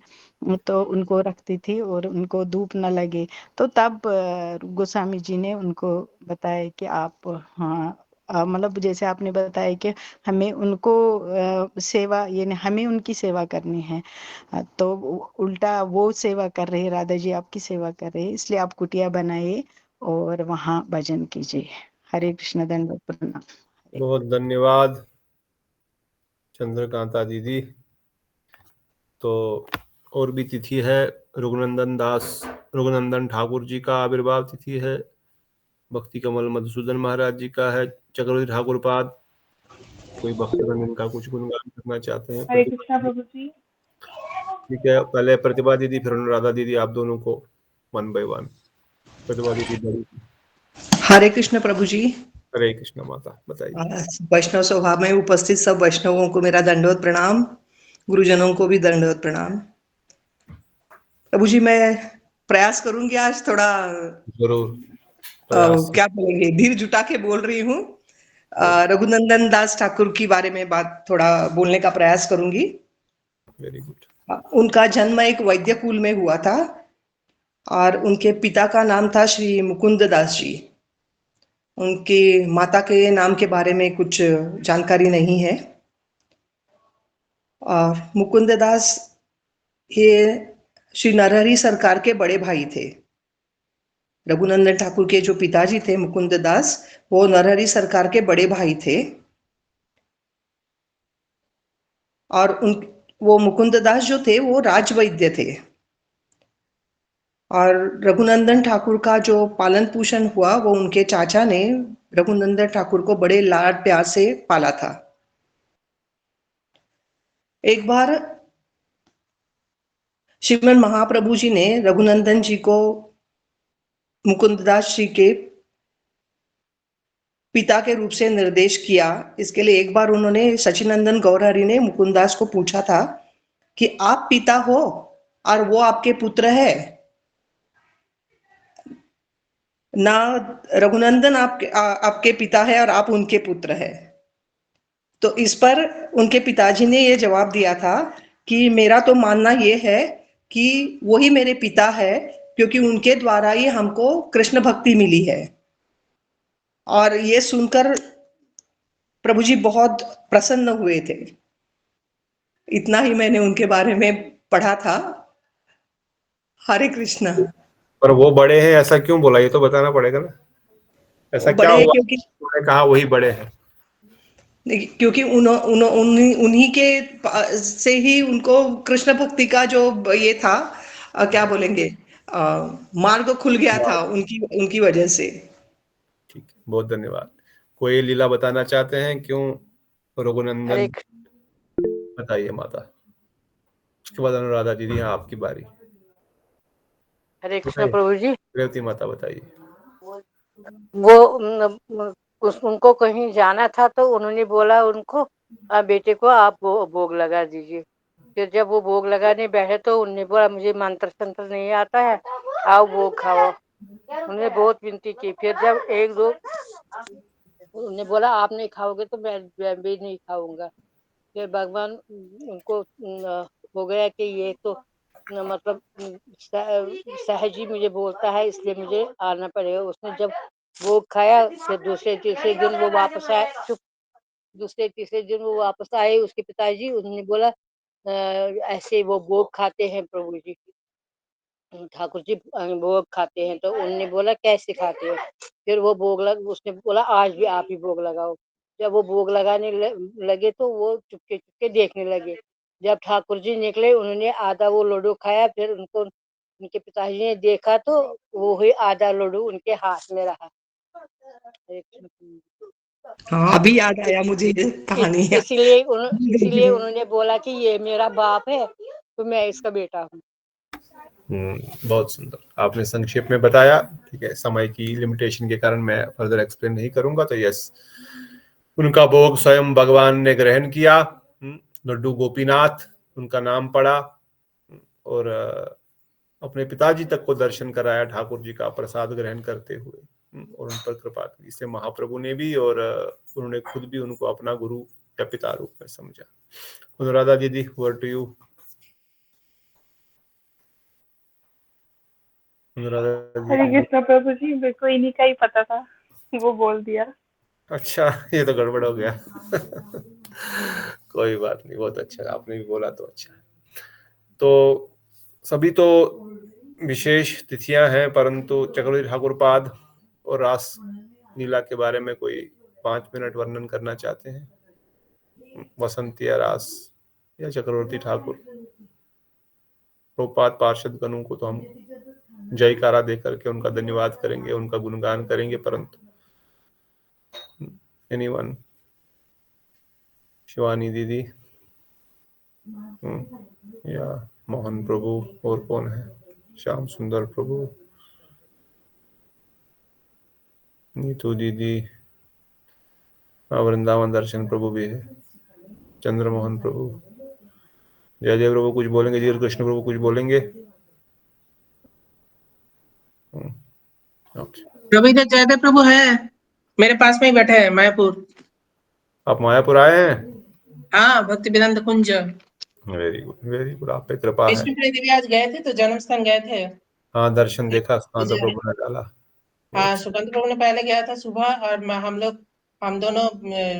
तो उनको रखती थी और उनको धूप न लगे। तो तब रूप गोस्वामी जी ने उनको बताया कि आप, हाँ, मतलब जैसे आपने बताया कि हमें उनको सेवा, यानी हमें उनकी सेवा करनी है, तो उल्टा वो सेवा कर रहे हैं, राधा जी आपकी सेवा कर रहे हैं, इसलिए आप कुटिया बनाइए और वहां भजन कीजिए। हरे कृष्ण, दंडवत प्रणाम। बहुत धन्यवाद चंद्रकांता दीदी। तो और भी तिथि है, रघुनंदन ठाकुर जी का आविर्भाव तिथि है, भक्ति कमल मधुसूदन महाराज जी का है, चक्रवर्ती ठाकुर पाद, कोई भक्तगण इनका कुछ गुणगान करना चाहते हैं? हरे कृष्णा प्रभु जी। ठीक है, पहले प्रतिभा दीदी, फिर अनुराधा दीदी, आप दोनों को 1 by 1। प्रतिभा दीदी। हरे कृष्ण प्रभु जी। हरे कृष्ण माता, बताइए। वैष्णव स्वभाव में उपस्थित सब वैष्णवों को मेरा दंडवत प्रणाम, गुरुजनों को भी दंडवत प्रणाम। प्रभु जी, मैं प्रयास करूंगी आज थोड़ा, जरूर क्या बोलेंगे, धीर जुटा के बोल रही हूँ। रघुनंदन दास ठाकुर के बारे में बात थोड़ा बोलने का प्रयास करूंगी। Very good. उनका जन्म एक वैद्य कुल में हुआ था और उनके पिता का नाम था श्री मुकुंद दास जी। उनके माता के नाम के बारे में कुछ जानकारी नहीं है। और मुकुंद दास ये श्री नरहरि सरकार के बड़े भाई थे। रघुनंदन ठाकुर के जो पिताजी थे मुकुंद दास, वो नरहरि सरकार के बड़े भाई थे। और वो मुकुंद दास जो थे वो राजवैद्य थे। और रघुनंदन ठाकुर का जो पालन पोषण हुआ वो उनके चाचा ने रघुनंदन ठाकुर को बड़े लाड प्यार से पाला था। एक बार श्रीमन महाप्रभु जी ने रघुनंदन जी को मुकुंददास जी के पिता के रूप से निर्देश किया। इसके लिए एक बार उन्होंने, सचिनंदन गौरहरि ने मुकुंददास को पूछा था कि आप पिता हो और वो आपके पुत्र है ना, रघुनंदन आपके पिता है और आप उनके पुत्र है। तो इस पर उनके पिताजी ने ये जवाब दिया था कि मेरा तो मानना ये है कि वही मेरे पिता है, क्योंकि उनके द्वारा ही हमको कृष्ण भक्ति मिली है। और ये सुनकर प्रभु जी बहुत प्रसन्न हुए थे। इतना ही मैंने उनके बारे में पढ़ा था। हरे कृष्ण। पर वो बड़े हैं ऐसा क्यों बोला, ये तो बताना पड़ेगा ना, ऐसा वो क्या बड़े हैं हुआ क्योंकि उन्होंने कहा वही बड़े हैं? देखिए, क्योंकि उन्हीं के से ही उनको कृष्ण भक्ति का जो ये था, क्या बोलेंगे, मार्ग खुल गया था उनकी उनकी वजह से। ठीक है, बहुत धन्यवाद। कोई लीला बताना चाहते हैं क्यों रघुनंदन? हरे बताइए माता। उसके बाद अनुराधा दीदी, हाँ आपकी बारी। हरे कृष्ण बताइए प्रभु जी। रेवती माता बताइए। वो उनको कहीं जाना था तो उन्होंने बोला उनको, बेटे को आप भोग लगा दीजिए। फिर जब वो भोग लगाने बैठे तो उन्होंने बोला मुझे मंत्र शंत्र नहीं आता है, आओ भोग खाओ। उन्होंने बहुत विनती की। फिर जब एक दो उन्होंने बोला आप नहीं खाओगे तो मैं भी नहीं खाऊंगा। फिर भगवान उनको हो गया कि ये तो मतलब सहज ही मुझे बोलता है, इसलिए मुझे आना पड़ेगा। उसने जब भोग खाया फिर दूसरे तीसरे दिन वो वापस आए। दूसरे तीसरे दिन वो वापस आए उसके पिताजी। उन्होंने बोला ऐसे वो भोग खाते हैं प्रभु जी, ठाकुर जी भोग खाते हैं। तो उन्होंने बोला कैसे खाते हो? फिर वो उसने बोला आज भी आप ही भोग लगाओ। जब वो भोग लगाने लगे तो वो चुपके चुपके देखने लगे। जब ठाकुर जी निकले उन्होंने आधा वो लड्डू खाया। फिर उनको उनके पिताजी ने देखा तो वो ही आधा लड्डू उनके हाथ में रहा। हाँ, अभी याद आया मुझे ये कहानी। इसीलिए उन्होंने बोला कि ये मेरा बाप है तो मैं इसका बेटा हूँ। बहुत सुंदर आपने संक्षेप में बताया। ठीक है, समय की लिमिटेशन के कारण मैं फर्दर एक्सप्लेन नहीं करूंगा। तो यस, उनका भोग स्वयं भगवान ने ग्रहण किया। लड्डू गोपीनाथ उनका नाम पड़ा और अपने पिताजी तक को दर्शन कराया ठाकुर जी का प्रसाद ग्रहण करते हुए, और उन पर कृपा की। इससे महाप्रभु ने भी और उन्होंने खुद भी उनको अपना गुरु या पिता रूप में समझा। अनुराधा दीदी, वर्ड टू यू। हरे कृष्ण प्रभु जी, मेरे को इन्हीं का ही पता था, वो बोल दिया। अच्छा, ये तो गड़बड़ हो गया। कोई बात नहीं, बहुत अच्छा, आपने भी बोला तो अच्छा है। तो सभी तो विशेष तिथियां हैं, परंतु चक्रवर्ती ठाकुर पाद और रास लीला के बारे में कोई 5 मिनट वर्णन करना चाहते हैं? वसंती या रास या चक्रवर्ती ठाकुर प्रभुपाद पार्षद गणों को तो हम जयकारा दे करके उनका धन्यवाद करेंगे, उनका गुणगान करेंगे, परंतु एनीवन? शिवानी दीदी या मोहन प्रभु, और कौन है? श्याम सुंदर प्रभु, नीतू दीदी, वृंदावन दर्शन प्रभु भी है, चंद्रमोहन प्रभु, जयदेव प्रभु कुछ बोलेंगे? जी कृष्ण प्रभु कुछ बोलेंगे? प्रभु इधर जयदेव प्रभु है, मेरे पास में ही बैठे हैं, मायापुर। आप मायापुर आए हैं? हाँ, भक्ति वेदांत कुंज। वेरी गुड, वेरी गुड, आप पे कृपा है। विष्णुप्रिया देवी आज गए थे तो जन्म स्थान गए थे। हाँ, दर्शन देखा, सुकांत प्रभु ने डाला। हाँ, सुकांत प्रभु ने पहले गया था सुबह, और हम दोनों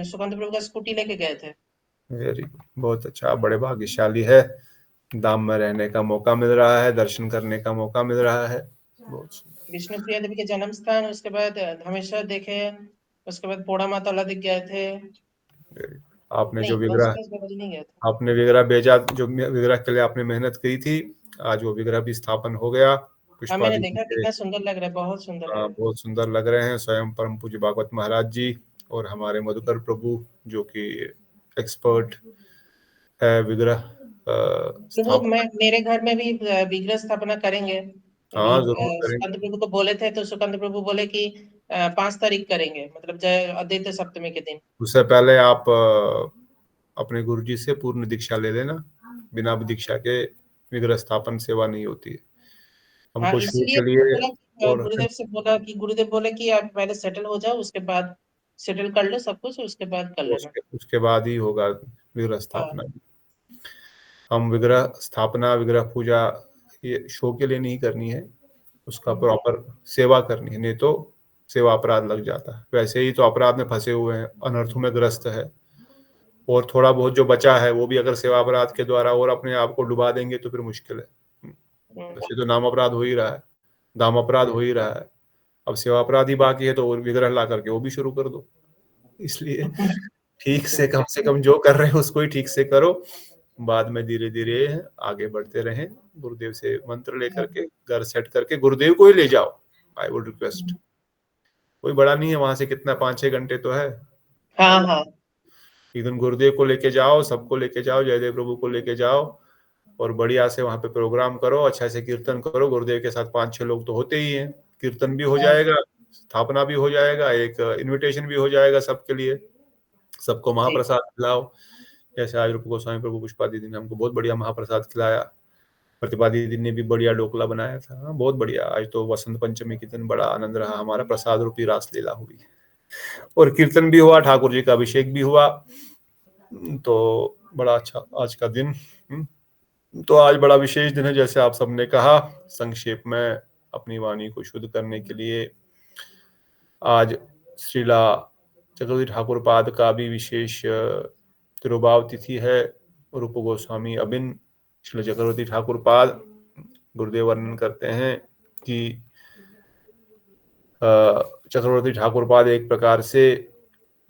सुकांत प्रभु का स्कूटी लेके गए थे। वेरी गुड, बहुत अच्छा, आप बड़े भाग्यशाली है। धाम में रहने का मौका मिल रहा है, दर्शन करने का मौका मिल रहा है। बहुत सुंदर। विष्णुप्रिया देवी के जन्म स्थान, उसके बाद धमेश्वर देखे, उसके बाद पोड़ा माता दिख गए थे। Very good. आपने नहीं, जो विग्रह नहीं गए थे। आपने विग्रह भेजा, जो विग्रह के लिए आपने मेहनत की थी, आज वो विग्रह भी स्थापन हो गया। हाँ, मैंने देखा, कितना सुंदर लग रहा है, बहुत सुंदर लग रहा है। बहुत सुंदर लग रहे हैं। स्वयं परम पूज्य भागवत महाराज जी और हमारे मधुकर प्रभु जो कि एक्सपर्ट है विग्रह प्रभु, मेरे घर में भी विग्रह स्थापना करेंगे। हाँ, जरूर करेंगे। सुकांत प्रभु को बोले थे तो सुकांत प्रभु बोले कि 5 तारीख करेंगे, मतलब जय अद्वैत सप्तमी के दिन। उससे पहले आप अपने गुरुजी से पूर्ण दीक्षा ले लेना। बिना दीक्षा के विग्रह स्थापन सेवा नहीं होती है। हमको शुरू के लिए और गुरुदेव से बोला कि गुरुदेव बोले कि आप पहले सेटल हो जाओ, उसके बाद सेटल कर लो सब कुछ, उसके बाद कर लेना। उसके बाद ही होगा विग्रह स्थापना। हम विग्रह स्थापना, विग्रह पूजा ये शो के लिए नहीं करनी है, उसका प्रॉपर सेवा करनी है, नहीं तो सेवा अपराध लग जाता है। वैसे ही तो अपराध में फंसे हुए हैं, अनर्थों में ग्रस्त है, और थोड़ा बहुत जो बचा है वो भी अगर सेवा अपराध के द्वारा और अपने आप को डुबा देंगे तो फिर मुश्किल है। वैसे तो नाम अपराध हो ही रहा है, दाम अपराध हो ही रहा है, अब सेवा अपराध ही बाकी है, तो विग्रह ला करके वो भी शुरू कर दो। इसलिए ठीक से कम जो कर रहे हो उसको ही ठीक से करो, बाद में धीरे धीरे आगे बढ़ते रहें। गुरुदेव से मंत्र लेकर के घर सेट करके गुरुदेव को ही ले जाओ, आई वुड रिक्वेस्ट। कोई बड़ा नहीं है, वहां से कितना 5-6 घंटे तो है। हाँ हाँ एक दिन गुरुदेव को लेके जाओ, सबको लेके जाओ, जयदेव प्रभु को लेके जाओ, और बढ़िया से वहां पे प्रोग्राम करो, अच्छा से कीर्तन करो। गुरुदेव के साथ 5-6 लोग तो होते ही हैं, कीर्तन भी हो जाएगा, स्थापना भी हो जाएगा, एक इनविटेशन भी हो जाएगा सबके लिए, सबको महाप्रसाद खिलाओ। जैसे आज रूप गोस्वामी प्रभु पुष्पा दीदी ने हमको बहुत बढ़िया महाप्रसाद खिलाया, प्रतिभा दीदी ने भी बढ़िया ढोकला बनाया था, हाँ बहुत बढ़िया। आज तो वसंत पंचमी के दिन बड़ा आनंद रहा, हमारा प्रसाद रूपी रासलीला हुई और कीर्तन भी हुआ, ठाकुर जी का अभिषेक भी हुआ, तो बड़ा अच्छा आज का दिन। तो आज बड़ा विशेष दिन है, जैसे आप सबने कहा। संक्षेप में अपनी वाणी को शुद्ध करने के लिए आज श्रीला चक्रवर्ती ठाकुर पाद का भी विशेष तिरुभाव तिथि है। रूप गोस्वामी अबिन श्री चक्रवर्ती ठाकुर पाद, गुरुदेव वर्णन करते हैं कि चक्रवर्ती ठाकुर पाद एक प्रकार से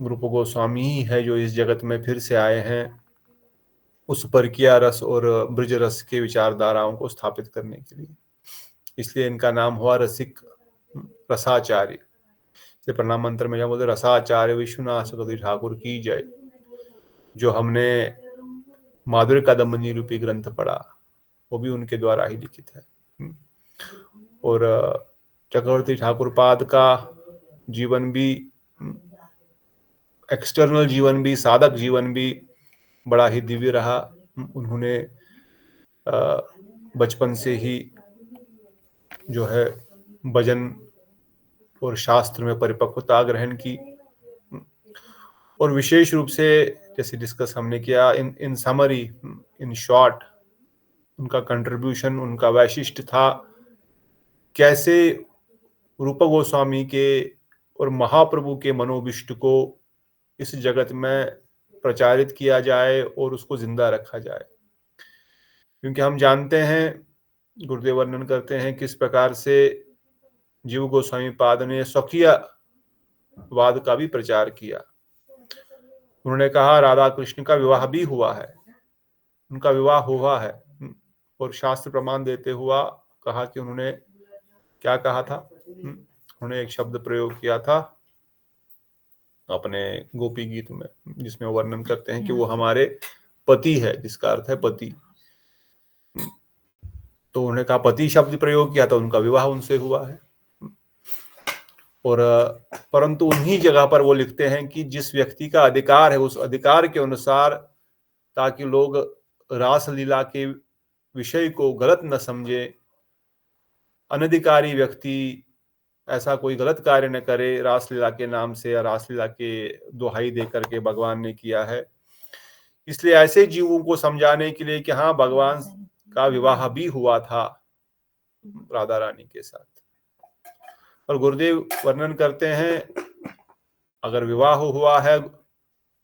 रूप गोस्वामी ही है जो इस जगत में फिर से आए हैं उस परकिया रस और ब्रज रस के विचारधाराओं को स्थापित करने के लिए। इसलिए इनका नाम हुआ रसिक रसाचार्य। से प्रणाम मंत्र में जब बोलते रसाचार्य विश्वनाथ चक्रवर्ती ठाकुर की जय, जो हमने माधुर्य कादम्बनी रूपी ग्रंथ पढ़ा वो भी उनके द्वारा ही लिखित है। और चक्रवर्ती ठाकुर पाद का जीवन भी, एक्सटर्नल जीवन भी, साधक जीवन भी बड़ा ही दिव्य रहा। उन्होंने बचपन से ही जो है भजन और शास्त्र में परिपक्वता ग्रहण की, और विशेष रूप से जैसे डिस्कस हमने किया, इन समरी, इन शॉर्ट, उनका कंट्रीब्यूशन, उनका वैशिष्ट था कैसे रूप गोस्वामी के और महाप्रभु के मनोविष्ट को इस जगत में प्रचारित किया जाए और उसको जिंदा रखा जाए। क्योंकि हम जानते हैं, गुरुदेव वर्णन करते हैं किस प्रकार से जीव गोस्वामी पाद ने स्वकीय वाद का भी प्रचार किया। उन्होंने कहा राधा कृष्ण का विवाह भी हुआ है, उनका विवाह हुआ है, और शास्त्र प्रमाण देते हुआ कहा कि उन्होंने क्या कहा था, उन्होंने एक शब्द प्रयोग किया था अपने गोपी गीत में, जिसमें वर्णन करते हैं कि वो हमारे पति है, जिसका अर्थ है पति। तो उन्होंने कहा पति शब्द प्रयोग किया था, उनका विवाह उनसे हुआ है। और परंतु उन्हीं जगह पर वो लिखते हैं कि जिस व्यक्ति का अधिकार है उस अधिकार के अनुसार, ताकि लोग रासलीला के विषय को गलत न समझे, अनधिकारी व्यक्ति ऐसा कोई गलत कार्य न करे रासलीला के नाम से या रासलीला के दुहाई दे करके भगवान ने किया है। इसलिए ऐसे जीवों को समझाने के लिए कि हाँ भगवान का विवाह भी हुआ था राधा रानी के साथ। और गुरुदेव वर्णन करते हैं अगर विवाह हुआ है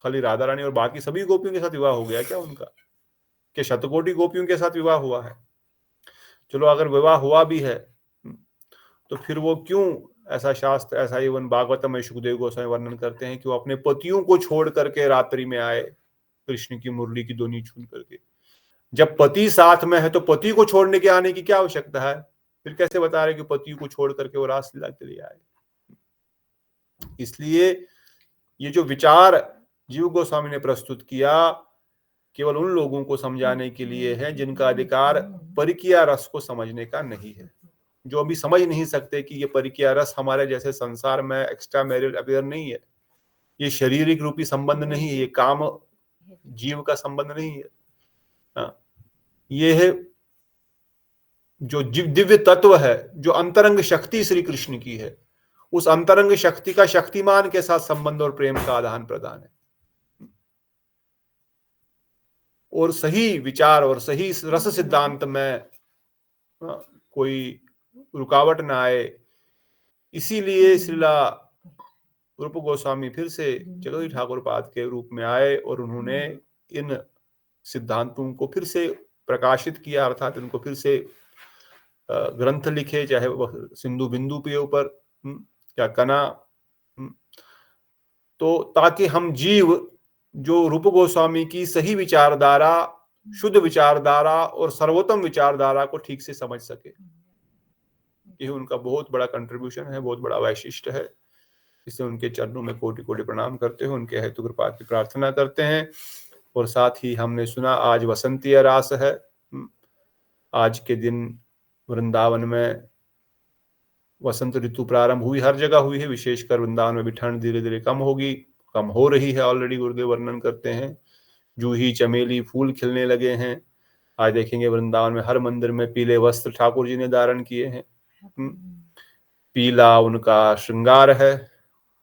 खाली राधा रानी और बाकी सभी गोपियों के साथ विवाह हो गया क्या उनका, कि शतकोटि गोपियों के साथ विवाह हुआ है? चलो अगर विवाह हुआ भी है तो फिर वो क्यों, ऐसा शास्त्र, ऐसा इवन भागवतम में सुखदेव गोस्वामी वर्णन करते हैं कि वो अपने पतियों को छोड़ करके रात्रि में आए कृष्ण की मुरली की ध्वनि छून करके। जब पति साथ में है तो पति को छोड़ने के आने की क्या आवश्यकता है? फिर कैसे बता रहे कि पति को छोड़ करके वो रासलीला के लिए आए? इसलिए ये जो विचार जीव गोस्वामी ने प्रस्तुत किया केवल उन लोगों को समझाने के लिए है जिनका अधिकार परिकिया रस को समझने का नहीं है, जो अभी समझ नहीं सकते कि ये परिकिया रस हमारे जैसे संसार में एक्स्ट्रा मैरियल अफेयर नहीं है, ये शारीरिक रूपी संबंध नहीं है, ये काम जीव का संबंध नहीं है। ये है जो दिव्य तत्व है, जो अंतरंग शक्ति श्री कृष्ण की है, उस अंतरंग शक्ति का शक्तिमान के साथ संबंध और प्रेम का आदान प्रदान है। और सही विचार और सही रस सिद्धांत में कोई रुकावट ना आए, इसीलिए श्रीला रूप गोस्वामी फिर से चक्रवर्ती ठाकुर पाद के रूप में आए और उन्होंने इन सिद्धांतों को फिर से प्रकाशित किया, अर्थात इनको फिर से ग्रंथ लिखे, चाहे वह सिंधु बिंदु के ऊपर या कना, तो ताकि हम जीव जो रूप गोस्वामी की सही विचारधारा, शुद्ध विचारधारा और सर्वोत्तम विचारधारा को ठीक से समझ सके। ये उनका बहुत बड़ा कंट्रीब्यूशन है, बहुत बड़ा वैशिष्ट है। इससे उनके चरणों में कोटि कोटि प्रणाम करते हैं, उनके हेतु कृपा की प्रार्थना करते हैं। और साथ ही हमने सुना आज वसंतीय रास है। आज के दिन वृंदावन में वसंत ऋतु प्रारंभ हुई, हर जगह हुई है, विशेषकर वृंदावन में भी ठंड धीरे धीरे कम होगी, कम हो रही है ऑलरेडी। गुरुदेव वर्णन करते हैं जूही चमेली फूल खिलने लगे हैं। आज देखेंगे वृंदावन में हर मंदिर में पीले वस्त्र ठाकुर जी ने धारण किए हैं। पीला उनका श्रृंगार है,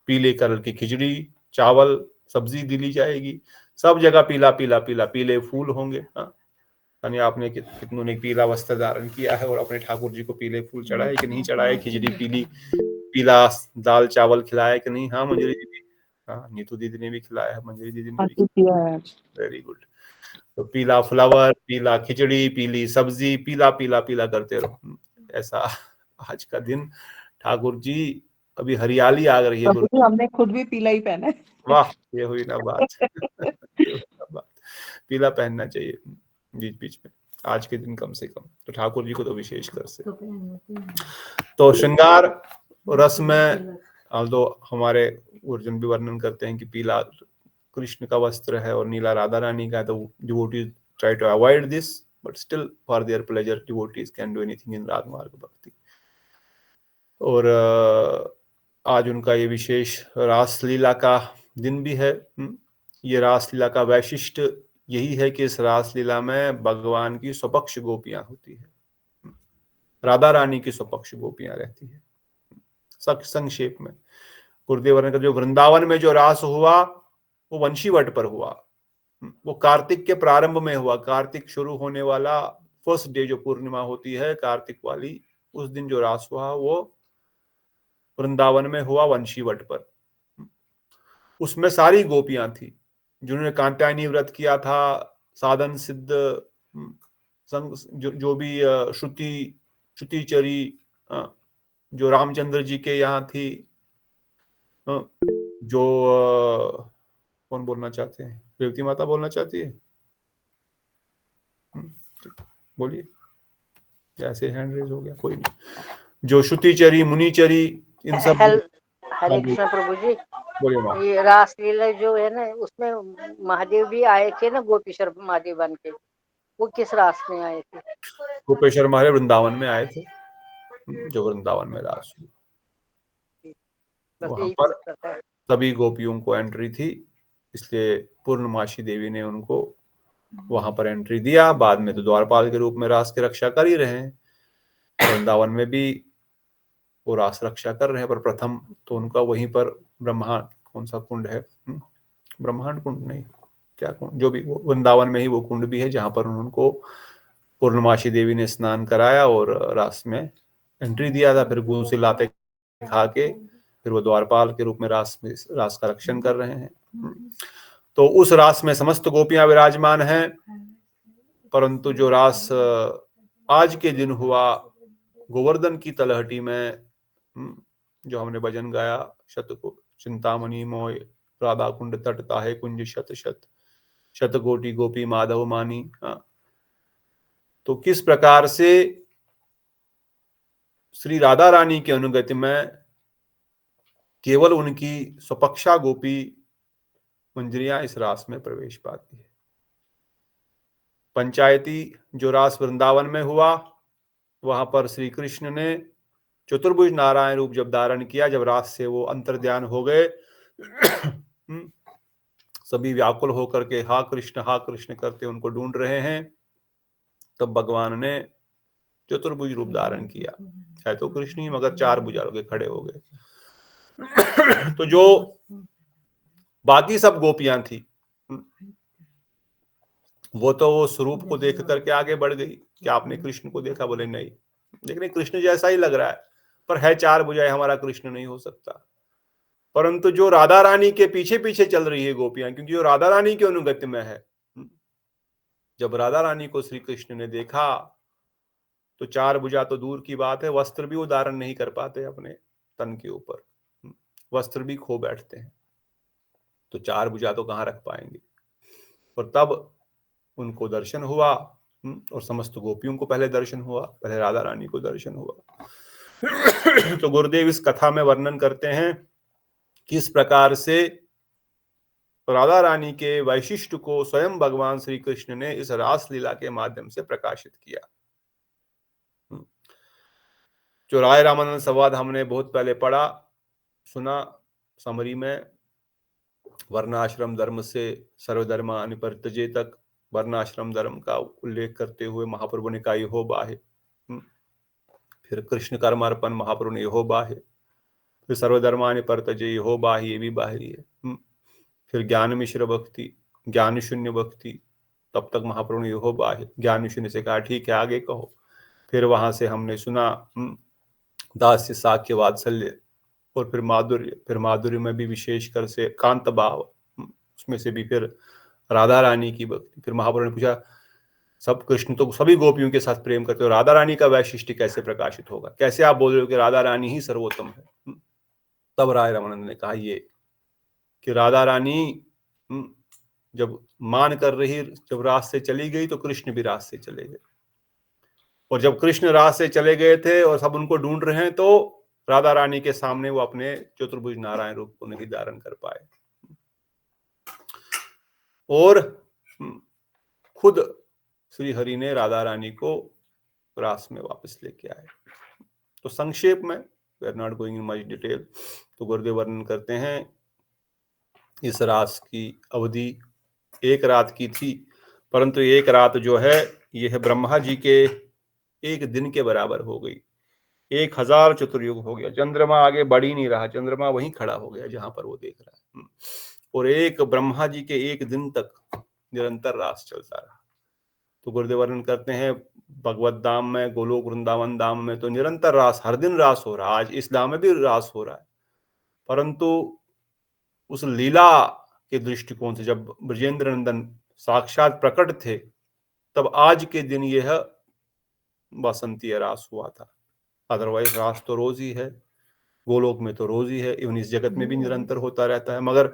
पीले कलर की खिचड़ी चावल सब्जी दिली जाएगी, सब जगह पीला पीला पीला पीले फूल होंगे। यानी आपने कितनों ने पीला वस्त्र धारण किया है और अपने ठाकुर जी को पीले फूल चढ़ाए कि नहीं चढ़ाए, खिचड़ी पीली, पीला दाल चावल खिलाया कि नहीं। हाँ मंजरी दीदी, हाँ नीतू दीदी ने भी खिलाया है, मंजरी दीदी ने भी। Very good. तो पीला फ्लावर, पीला खिचड़ी, पीली सब्जी, पीला पीला पीला करते रहो। ऐसा आज का दिन ठाकुर जी, अभी हरियाली आ रही है। हमने खुद भी पीला ही पहना है। वाह, ये हुई ना बात। पीला पहनना चाहिए बीच बीच में, आज के दिन कम से कम, तो ठाकुर जी को तो विशेष कर से। तो श्रृंगार रस में दो हमारे अर्जुन भी वर्णन करते हैं कि पीला कृष्ण का वस्त्र है और नीला राधा रानी का है। तो devotees try to avoid this, but still for their pleasure devotees can do anything in raga marga भक्ति। और आज उनका ये विशेष रासलीला का दिन भी है। ये रासलीला का वैशिष्ट यही है कि इस रासलीला में भगवान की स्वपक्ष गोपियां होती है, राधा रानी की स्वपक्ष गोपियां रहती है। संक्षेप में गुरुदेव वर्णन का जो वृंदावन में जो रास हुआ वो वंशीवट पर हुआ, वो कार्तिक के प्रारंभ में हुआ। कार्तिक शुरू होने वाला फर्स्ट डे जो पूर्णिमा होती है कार्तिक वाली, उस दिन जो रास हुआ वो वृंदावन में हुआ वंशीवट पर। उसमें सारी गोपियां थी जिन्होंने कात्यायनी व्रत किया था, साधन सिद्ध जो भी श्रुतिचरी जो रामचंद्र जी के यहाँ थी, जो कौन बोलना चाहते हैं, रेवती माता बोलना चाहती है, बोलिए। जैसे हैंड रेज हो गया, कोई नहीं। जो श्रुतिचरी मुनिचरी इन सब। हरे कृष्ण प्रभु जी, बोलिए। ये रासलीला जो है ना, उसमें महादेव भी आए थे ना, गोपीश्वर महादेव बन के, वो किस रास में आए थे? गोपेश्वर महादेव वृंदावन में आए थे, जो वृंदावन में रास हुई, वहां पर सभी गोपियों को एंट्री थी, इसलिए पूर्णमासी देवी ने उनको वहां पर एंट्री दिया। बाद में तो द्वारपाल के रूप में रास की रक्षा कर ही रहे हैं, वृंदावन में भी वो रास रक्षा कर रहे हैं। पर प्रथम तो उनका वहीं पर ब्रह्मांड, कौन सा कुंड है, ब्रह्मांड कुंड नहीं, क्या कुंड, जो भी, वो वृंदावन में ही वो कुंड भी है जहां पर उनको पूर्णमासी देवी ने स्नान कराया और रास में एंट्री दिया था। फिर गुरु से लाते खा के फिर वो द्वारपाल के रूप में रास का रक्षण कर रहे हैं। तो उस रास में समस्त गोपियां विराजमान हैं। परंतु जो रास आज के दिन हुआ गोवर्धन की तलहटी में, जो हमने भजन गाया, शत को चिंतामणि मोय राधा कुंड तट ताहे कुंज शत शत शतकोटि गोपी माधव मानी। तो किस प्रकार से श्री राधा रानी की अनुगति में केवल उनकी स्वपक्षा गोपी मंजरियां इस रास में प्रवेश पाती है। पंचायती जो रास वृंदावन में हुआ, वहां पर श्री कृष्ण ने चतुर्भुज नारायण रूप जब धारण किया, जब रास से वो अंतर्ध्यान हो गए, सभी व्याकुल होकर के हा कृष्ण करते उनको ढूंढ रहे हैं, तब भगवान ने चतुर्भुज रूप धारण किया। है तो कृष्ण ही, मगर चार भुजाओं के खड़े हो गए। तो जो बाकी सब गोपियां थी, वो तो वो स्वरूप को देख करके आगे बढ़ गई। क्या आपने कृष्ण को देखा? बोले नहीं, देखने कृष्ण जैसा ही लग रहा है, पर है चार भुजाएं, हमारा कृष्ण नहीं हो सकता। परंतु जो राधा रानी के पीछे पीछे चल रही है गोपियां, क्योंकि वो राधा रानी के अनुगत्य में है, जब राधा रानी को श्री कृष्ण ने देखा तो 4 भुजा तो दूर की बात है, वस्त्र भी वो धारण नहीं कर पाते अपने तन के ऊपर, वस्त्र भी खो बैठते हैं, तो 4 भुजा तो कहाँ रख पाएंगे। और तब उनको दर्शन हुआ, और समस्त गोपियों को पहले दर्शन हुआ, पहले राधा रानी को दर्शन हुआ। तो गुरुदेव इस कथा में वर्णन करते हैं किस प्रकार से राधा रानी के वैशिष्ट को स्वयं भगवान श्री कृष्ण ने इस रास लीला के माध्यम से प्रकाशित किया। जो राय रामानंद संवाद हमने बहुत पहले पढ़ा सुना, समरी में वर्णाश्रम धर्म से सर्वधर्मा निवर्तजे तक वर्णाश्रम धर्म का उल्लेख करते हुए महाप्रभु ने कहा यहो बाहे, फिर कृष्ण कर्मार्पण महाप्रभु ने यहो बाहे, फिर सर्वधर्मा निवर्तजे यहो बाहे, ये भी बाहरी है। फिर ज्ञान मिश्र भक्ति, ज्ञान शून्य भक्ति, तब तक महाप्रभु ने यहो बाहे, ज्ञान शून्य से कहा ठीक है आगे कहो। फिर वहां से हमने सुना दास्य साक्य वात्सल्य, और फिर माधुर्य, फिर माधुर्य में भी विशेषकर से कांत भाव, उसमें से भी फिर राधा रानी की भक्ति। फिर महाप्रभु ने पूछा सब कृष्ण तो सभी गोपियों के साथ प्रेम करते हो, राधा रानी का वैशिष्ट कैसे प्रकाशित होगा, कैसे आप बोल रहे हो कि राधा रानी ही सर्वोत्तम है। तब राय रामानंद ने कहा ये कि राधा रानी जब मान कर रही, जब रास से चली गई तो कृष्ण भी रास से चले गए, और जब कृष्ण रास से चले गए थे और सब उनको ढूंढ रहे हैं तो राधा रानी के सामने वो अपने चतुर्भुज नारायण रूप को नहीं धारण कर पाए, और खुद श्री हरि ने राधा रानी को रास में वापस लेके आए। तो संक्षेप में, we are not going in much detail, तो गुरुदेव वर्णन करते हैं इस रास की अवधि 1 रात की थी, परंतु 1 रात जो है यह ब्रह्मा जी के 1 दिन के बराबर हो गई। 1000 चतुर्युग हो गया, चंद्रमा आगे बढ़ ही नहीं रहा, चंद्रमा वहीं खड़ा हो गया जहां पर वो देख रहा है। और एक ब्रह्मा जी के 1 दिन तक निरंतर रास चलता रहा। तो गुरुदेव वर्णन करते हैं भगवत धाम में, गोलोक वृंदावन धाम में तो निरंतर रास, हर दिन रास हो रहा है, आज इस धाम में भी रास हो रहा है। परंतु उस लीला के दृष्टिकोण से जब ब्रजेंद्र नंदन साक्षात प्रकट थे, तब आज के दिन यह बसंती रास हुआ था। अदरवाइज रास तो रोज ही है, गोलोक में तो रोज ही है, इवन इस जगत में भी निरंतर होता रहता है। मगर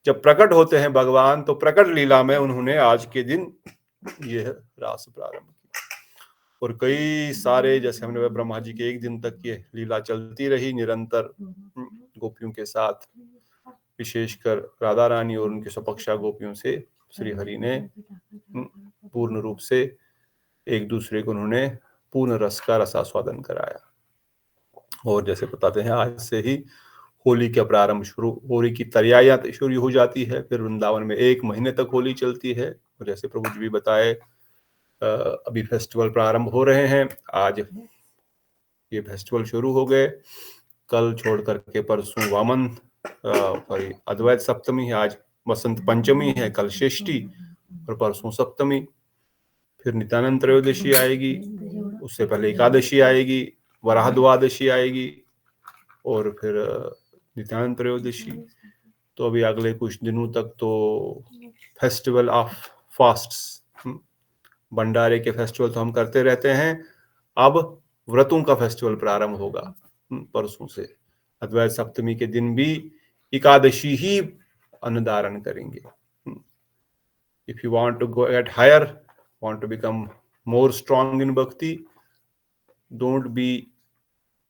जब प्रकट होते हैं भगवान, तो प्रकट लीला में उन्होंने आज के दिन यह रास प्रारंभ की। और कई सारे, जैसे हमने ब्रह्मा जी के 1 दिन तक ये लीला चलती रही निरंतर गोपियों के साथ, विशेषकर राधा रानी और उनके सपक्षा गोपियों से श्री हरि ने पूर्ण रूप से एक दूसरे को उन्होंने पूर्ण रस का रसास्वादन कराया। और जैसे बताते हैं आज से ही होली का प्रारंभ शुरू, होली की तैयारियां शुरू हो जाती है, फिर वृंदावन में 1 महीने तक होली चलती है। और जैसे प्रभु जी भी बताए अभी फेस्टिवल प्रारंभ हो रहे हैं, आज ये फेस्टिवल शुरू हो गए, कल छोड़ करके परसों वामन अद्वैत सप्तमी है, आज वसंत पंचमी है, कल षष्ठी और परसों सप्तमी, फिर नित्यानंद त्रयोदशी आएगी, उससे पहले एकादशी आएगी, वराह द्वादशी आएगी और फिर नित्यानंद त्रयोदशी। तो अभी अगले कुछ दिनों तक तो फेस्टिवल ऑफ फास्ट्स, भंडारे के फेस्टिवल तो हम करते रहते हैं, अब व्रतों का फेस्टिवल प्रारंभ होगा परसों से। अद्वैत सप्तमी के दिन भी एकादशी ही अन्न धारण करेंगे। If you want to go at higher, want to become more strong in bhakti, don't be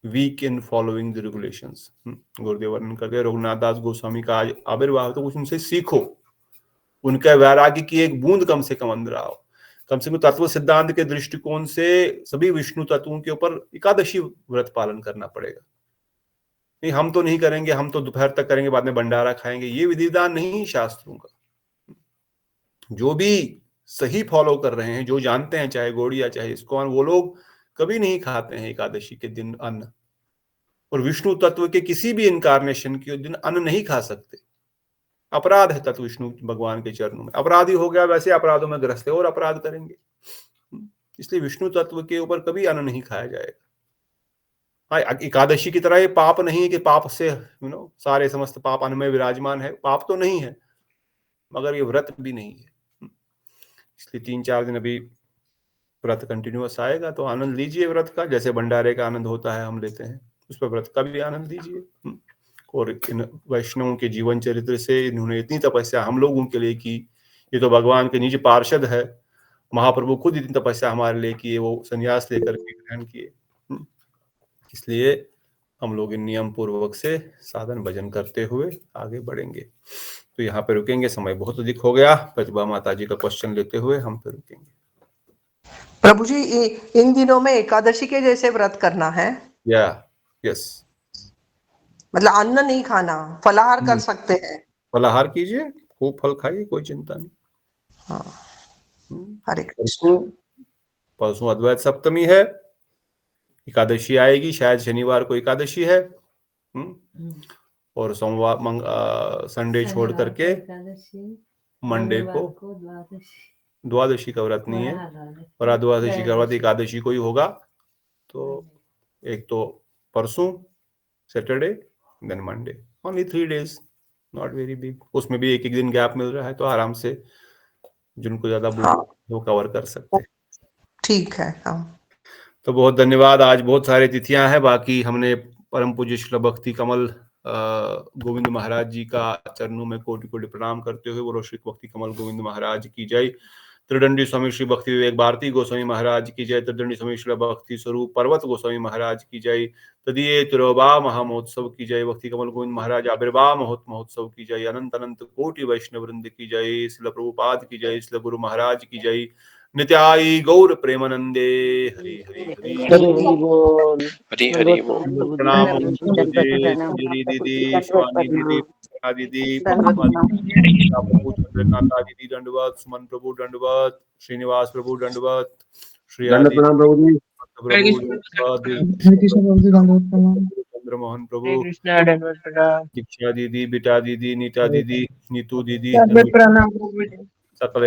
weak in following the regulations. Gurudev वर्णन करते हैं रघुनाथ दास गोस्वामी का आज आविर्भाव, तो कुछ उनसे सीखो, उनका वैराग्य की एक बूंद कम से कम अंदर आओ। कम से कम तत्व सिद्धांत के दृष्टिकोण से सभी विष्णु तत्वों के ऊपर एकादशी व्रत पालन करना पड़ेगा। नहीं, हम तो नहीं करेंगे, हम तो दोपहर तक करेंगे, बाद में भंडारा खाएंगे, ये विधि विधान नहीं शास्त्रों का। जो भी सही फॉलो कर रहे हैं, जो जानते हैं, चाहे गौड़िया चाहे इस्कॉन, वो लोग कभी नहीं खाते हैं एकादशी के दिन अन्न, और विष्णु तत्व के किसी भी इनकारनेशन के दिन अन्न नहीं खा सकते। अपराध है तत्व विष्णु भगवान के चरणों में, अपराधी हो गया, वैसे अपराधों में ग्रस्त है और अपराध करेंगे, इसलिए विष्णु तत्व के ऊपर कभी अन्न नहीं खाया जाएगा। हाँ, एकादशी की तरह ये पाप नहीं है कि पाप से सारे समस्त पाप अन्न में विराजमान है, पाप तो नहीं है, मगर ये व्रत भी नहीं है। इसलिए 3-4 दिन अभी व्रत कंटिन्यूअस आएगा तो आनंद लीजिए व्रत का, जैसे भंडारे का आनंद होता है हम लेते हैं, उस पर व्रत का भी आनंद लीजिए। और इन वैष्णवों के जीवन चरित्र से इन्होंने इतनी तपस्या हम लोगों के लिए की, ये तो भगवान के निजी पार्षद है, महाप्रभु खुद इतनी तपस्या हमारे लिए किए, वो संन्यास लेकर के ग्रहण किए। इसलिए हम लोग इन नियम पूर्वक से साधन भजन करते हुए आगे बढ़ेंगे। तो यहाँ पे रुकेंगे, समय बहुत अधिक हो गया। प्रतिभा माता जी का क्वेश्चन लेते हुए हम पे रुकेंगे। प्रभु जी, इन दिनों में एकादशी के जैसे व्रत करना है या यस, मतलब अन्न नहीं खाना, फलाहार कर सकते हैं? फलाहार कीजिए, खूब फल खाइए, कोई चिंता नहीं। हाँ, हरे कृष्ण। परसों अद्वैत सप्तमी है, एकादशी आएगी, शायद शनिवार को एकादशी है। और सोमवार संडे छोड़ करके मंडे को द्वादशी का व्रत नहीं है, और द्वादशी का व्रत एकादशी को ही होगा। तो एक तो परसों Saturday, then Monday, only 3 days, not very big. उसमें भी एक दिन गैप मिल रहा है, तो आराम से जिनको ज्यादा भूख वो कवर कर सकते हैं। ठीक है। हाँ, तो बहुत धन्यवाद। आज बहुत सारी तिथियां हैं, बाकी हमने परम पूज्य श्री भक्ति कमल गोविंद महाराज जी का चरणों में कोटि कोटि प्रणाम करते हुए बोलो श्री भक्ति कमल गोविंद महाराज की जय। त्रिदंडी स्वामी श्री भक्ति विवेक भारती गोस्वामी महाराज की जय। त्रिदंडी स्वामी श्री भक्ति स्वरूप पर्वत गोस्वामी महाराज की जय। तदीय तिरोबा महामहोत्सव की जय। भक्ति कमल गोविंद महाराज आविर्भाव महोत्सव की जय। अनंत अनंत कोटि वैष्णव वृंद की जय। श्रील प्रभुपाद की जय। श्रील गुरु महाराज की जय। नित्याई गौर प्रेमानंदे। हरि हरि हरि हरि हरि बोल। प्रणाम अंजलि दीदी, शिवानी दीदी, दीदी, प्रभु चंद्रकांता दीदी दंडवत, सुमन प्रभु दंडवत, श्रीनिवास प्रभु दंडवत, श्री आदि प्रभु चंद्रमोहन प्रभु, दीक्षा दीदी, बिटा दीदी, नीता दीदी, नीतू दीदी, सकल